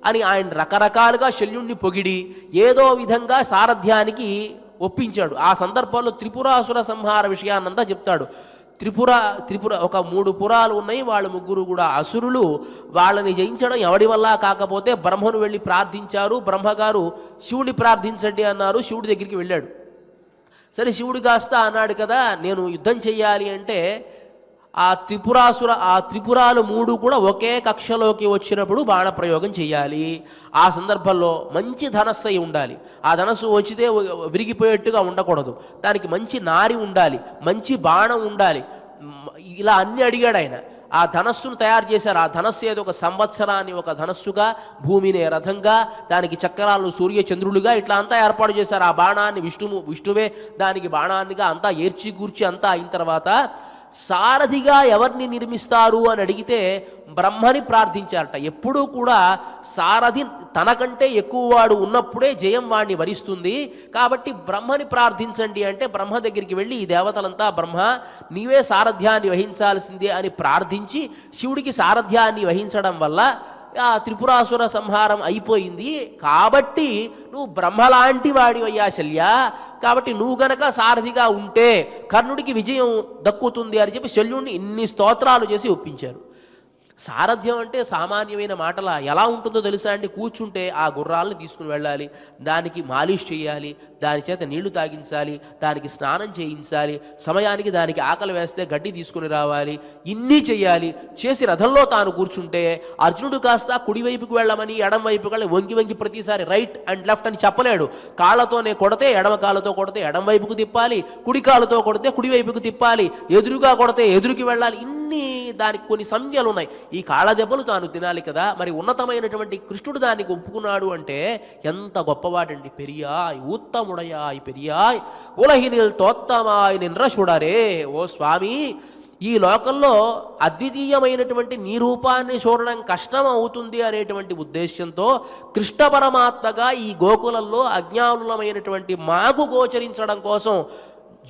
అని ఆయన రకరకాలుగా శల్యుణ్ణి పొగిడి ఏదో విధంగా సారథ్యానికి ఒప్పించాడు. ఆ సందర్భంలో త్రిపురాసుర సంహార విషయాన్నంతా చెప్తాడు. త్రిపుర ఒక 3 పురాలు ఉన్నాయి, వాళ్ళు ముగ్గురు కూడా అసురులు. వాళ్ళని జయించడం ఎవడి వల్ల కాకపోతే బ్రహ్మను వెళ్ళి ప్రార్థించారు. బ్రహ్మగారు శివుడిని ప్రార్థించండి అన్నారు, శివుడి దగ్గరికి వెళ్ళాడు. సరే శివుడు కాస్త అన్నాడు కదా, నేను యుద్ధం చెయ్యాలి అంటే ఆ త్రిపురాలు 3 కూడా ఒకే కక్షలోకి వచ్చినప్పుడు బాణప్రయోగం చేయాలి. ఆ సందర్భంలో మంచి ధనస్సు అయి ఉండాలి. ఆ ధనస్సు వచ్చితే విరిగిపోయేట్టుగా ఉండకూడదు, దానికి మంచి నారి ఉండాలి, మంచి బాణం ఉండాలి. ఇలా అన్నీ అడిగాడు ఆయన. ఆ ధనస్సును తయారు చేశారు. ఆ ధనస్సు ఏదో ఒక సంవత్సరాన్ని ఒక ధనస్సుగా, భూమిని రథంగా, దానికి చక్రాలను సూర్య చంద్రులుగా ఇట్లా అంతా ఏర్పాటు చేశారు. ఆ బాణాన్ని విష్ణువే దానికి బాణాన్నిగా అంతా ఏర్చి కూర్చి అంతా అయిన తర్వాత సారథిగా ఎవరిని నిర్మిస్తారు అని అడిగితే బ్రహ్మని ప్రార్థించారట. ఎప్పుడూ కూడా సారథి తనకంటే ఎక్కువ వాడు ఉన్నప్పుడే జయం వాడిని వరిస్తుంది. కాబట్టి బ్రహ్మని ప్రార్థించండి అంటే బ్రహ్మ దగ్గరికి వెళ్ళి ఈ దేవతలంతా బ్రహ్మ నీవే సారథ్యాన్ని వహించాల్సిందే అని ప్రార్థించి శివుడికి సారథ్యాన్ని వహించడం వల్ల ఆ త్రిపురాసుర సంహారం అయిపోయింది. కాబట్టి నువ్వు బ్రహ్మలాంటి వాడివయ్యా శల్య, కాబట్టి నువ్వు గనక సారథిగా ఉంటే కర్ణుడికి విజయం దక్కుతుంది అని చెప్పి శల్యుడిని ఇన్ని స్తోత్రాలు చేసి ఒప్పించారు. సారథ్యం అంటే సామాన్యమైన మాటలా ఎలా ఉంటుందో తెలుసా అండి? కూర్చుంటే ఆ గుర్రాలను తీసుకుని వెళ్ళాలి, దానికి మాలిష్ చేయాలి, దాని చేత నీళ్లు తాగించాలి, దానికి స్నానం చేయించాలి, సమయానికి దానికి ఆకలి వేస్తే గడ్డి తీసుకుని రావాలి, ఇన్ని చెయ్యాలి. చేసి రథంలో తాను కూర్చుంటే అర్జునుడు కాస్త కుడివైపుకు వెళ్ళమని ఎడం వైపుకు వెళ్ళి వంగి వంగి ప్రతిసారి రైట్ అండ్ లెఫ్ట్ అని చెప్పలేడు. కాళ్ళతోనే కొడితే ఎడమ కాళ్ళతో కొడితే ఎడం వైపుకు తిప్పాలి, కుడి కాళ్ళతో కొడితే కుడివైపుకు తిప్పాలి, ఎదురుగా కొడితే ఎదురుకి వెళ్ళాలి. ఇన్ని దానికి కొన్ని సంజ్ఞలు ఉన్నాయి. ఈ కాళ్ళ దెబ్బలు తాను తినాలి కదా. మరి ఉన్నతమైనటువంటి కృష్ణుడు దానికి ఒప్పుకున్నాడు అంటే ఎంత గొప్పవాడండి. పెరియాయ్ ఉత్తముడయాయ్ పెరియాయ్ ఉలహినిల్ తోత్తమాయ్ నిన్ర చూడరే. ఓ స్వామి, ఈ లోకంలో అద్వితీయమైనటువంటి నీ రూపాన్ని చూడడం కష్టం అవుతుంది అనేటువంటి ఉద్దేశంతో కృష్ణ పరమాత్మగా ఈ గోకులంలో అజ్ఞానులమైనటువంటి మాకు గోచరించడం కోసం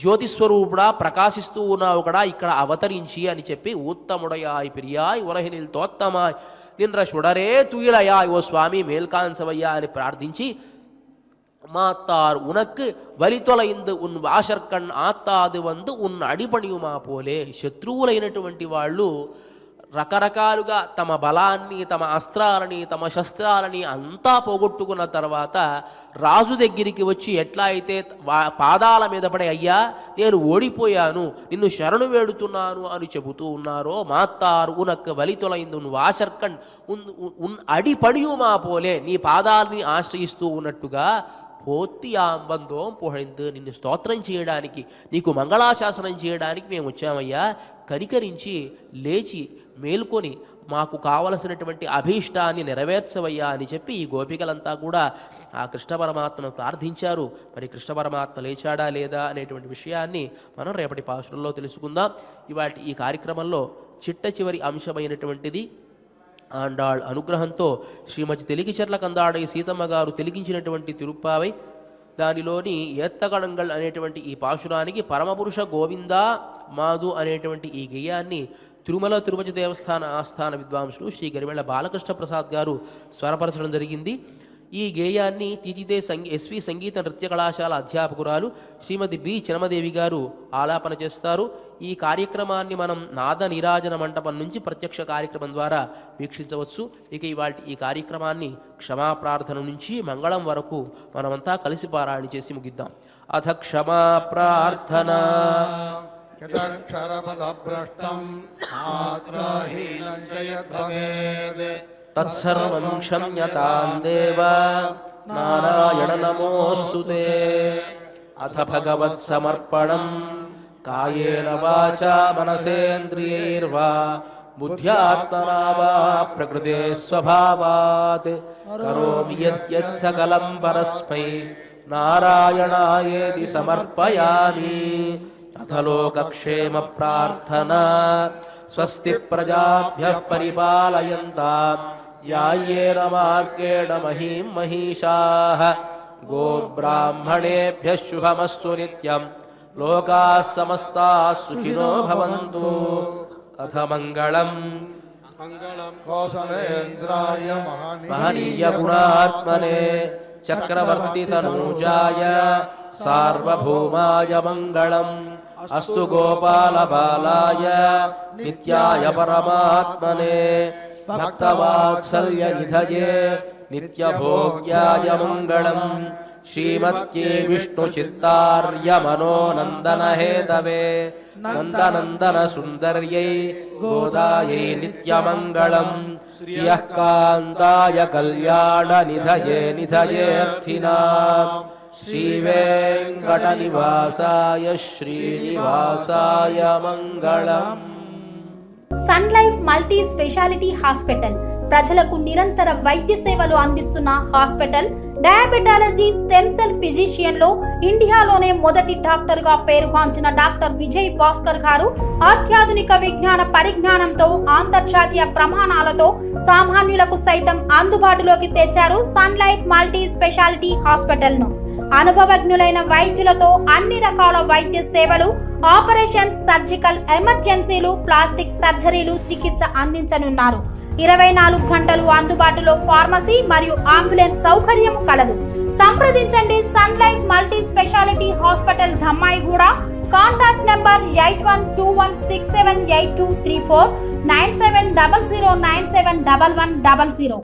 జ్యోతిస్వరూపుడా ప్రకాశిస్తూ ఉన్నావు కూడా ఇక్కడ అవతరించి అని చెప్పి ఉత్తముడయాయ్ పెరియాయ్ ఉరహినిల్ తోత్తమాయ్ నిన్ర షుడరే తుయిలయాయ్, ఓ స్వామి మేల్కాన్సవయ్యా అని ప్రార్థించి மாத்தார் உனக்கு వలితొలైందు ఉన్ వాషర్కణ్ ఆత్తాది వందు ఉన్ అడిపణియుమా పోలే. శత్రువులైనటువంటి వాళ్ళు రకరకాలుగా తమ బలాన్ని, తమ అస్త్రాలని, తమ శస్త్రాలని అంతా పోగొట్టుకున్న తర్వాత రాజు దగ్గరికి వచ్చి ఎట్లా అయితే పాదాల మీద పడే అయ్యా నేను ఓడిపోయాను, నిన్ను శరణు వేడుతున్నాను అని చెబుతూ ఉన్నారో, మాత్తారు ఉనక్ వలితొలైందు వాషర్కణ్ ఉన్ అడిపణియుమా పోలే, నీ పాదాలని ఆశ్రయిస్తూ ఉన్నట్టుగా పోత్తియాంబందోం పుహైందు నిన్ను స్తోత్రం చేయడానికి, నీకు మంగళాశాసనం చేయడానికి మేము వచ్చామయ్యా, కనికరించి లేచి మేల్కొని మాకు కావలసినటువంటి అభీష్టాన్ని నెరవేర్చవయ్యా అని చెప్పి ఈ గోపికలంతా కూడా ఆ కృష్ణ పరమాత్మను ప్రార్థించారు. మరి కృష్ణ పరమాత్మ లేచాడా లేదా అనేటువంటి విషయాన్ని మనం రేపటి పాసురంలో తెలుసుకుందాం. ఇవాటి ఈ కార్యక్రమంలో చిట్ట చివరి అంశమైనటువంటిది ఆండాళ్ అనుగ్రహంతో శ్రీమతి తెలిగిచెర్ల కందాడై సీతమ్మ గారు తెలిగించినటువంటి తిరుప్పావై, దానిలోని ఏత్తగణంగల్ అనేటువంటి ఈ పాశురానికి పరమపురుష గోవిందా మాధు అనేటువంటి ఈ గేయాన్ని తిరుమల తిరుపతి దేవస్థాన ఆస్థాన విద్వాంసులు శ్రీ గరిమెళ్ల బాలకృష్ణ ప్రసాద్ గారు స్వరపరచడం జరిగింది. ఈ గేయాన్ని తీర్చిదే ఎస్వి సంగీత నృత్య కళాశాల అధ్యాపకురాలు శ్రీమతి బి చినమదేవి గారు ఆలాపన చేస్తారు. ఈ కార్యక్రమాన్ని మనం నాద నీరాజన మంటపం నుంచి ప్రత్యక్ష కార్యక్రమం ద్వారా వీక్షించవచ్చు. ఇక ఇవాళ ఈ కార్యక్రమాన్ని క్షమాప్రార్థన నుంచి మంగళం వరకు మనమంతా కలిసి పారాయణ చేసి ముగిద్దాం. అథ క్షమా ప్రార్థన. తత్సర్వం క్షమ్యతాం దేవ నారాయణ నమోస్తుతే. అథ భగవత్ సమర్పణం కాయేన వాచా మనసేంద్రియైర్వా బుద్ధ్యాత్మనా వా ప్రకృతే స్వభావాత్ కరోమి యత్ సకలం పరస్మై నారాయణాయేతి సమర్పయామి. అథ లోకక్షేమ ప్రార్థనా. స్వస్తి ప్రజాభ్యః పరిపాలయంతాం న్యాయేన మార్గేణ మహీం మహిషాః. గోబ్రాహ్మణేభ్యః శుభమస్తు నిత్యం. లోకాః సమస్తాః సుఖినో భవంతు. అథ మంగళం కోసలేంద్రాయ మహనీయ గుణాత్మనే చక్రవర్తి తనూజాయ సార్వభౌమాయ మంగళం. అస్తు గోపాల బాలాయ నిత్యాయ పరమాత్మనే భక్తవాత్సల్య నిధయే నిత్యభోగ్యాయ మంగళం. శ్రీమత్యే విష్ణు చిత్తార్య మనోనందన హేతవే నందనందన సుందర్యై గోదాయై నిత్యమంగళం. శ్రియః కాంతాయ కళ్యాణ నిధయే నిధయేర్థినాం. శ్రీవేంకట నివాసాయ శ్రీనివాసాయ మంగళం. Sun life multi speciality hospital ప్రజలకు నిరంతర వైద్య సేవలు అందిస్తున్న hospital. Diabetology, stem cell physician లో ఇండియాలోనే మొదటి డాక్టర్ గా పేరుగాంచిన డాక్టర్ విజయ్ భాస్కర్ గారు అత్యాధునిక విజ్ఞాన పరిజ్ఞానంతో అంతర్జాతీయ ప్రమాణాలతో సామాన్యులకు సైతం అందుబాటులోకి తెచ్చారు sun life multi speciality hospital ను. అనుభవజ్ఞులైన వైద్యులతో అన్ని రకాల వైద్య సేవలు, ఆపరేషన్స్, సర్జికల్ ఎమర్జెన్సీలు, ప్లాస్టిక్ సర్జరీలు, చికిత్స అందించనున్నారు. 24 గంటలు అందుబాటులో ఫార్మసీ మరియు అంబులెన్స్ సౌకర్యం కలదు. సంప్రదించండి sun life multi speciality hospital, Dammaiguda. Contact number 8121678234 9700971100.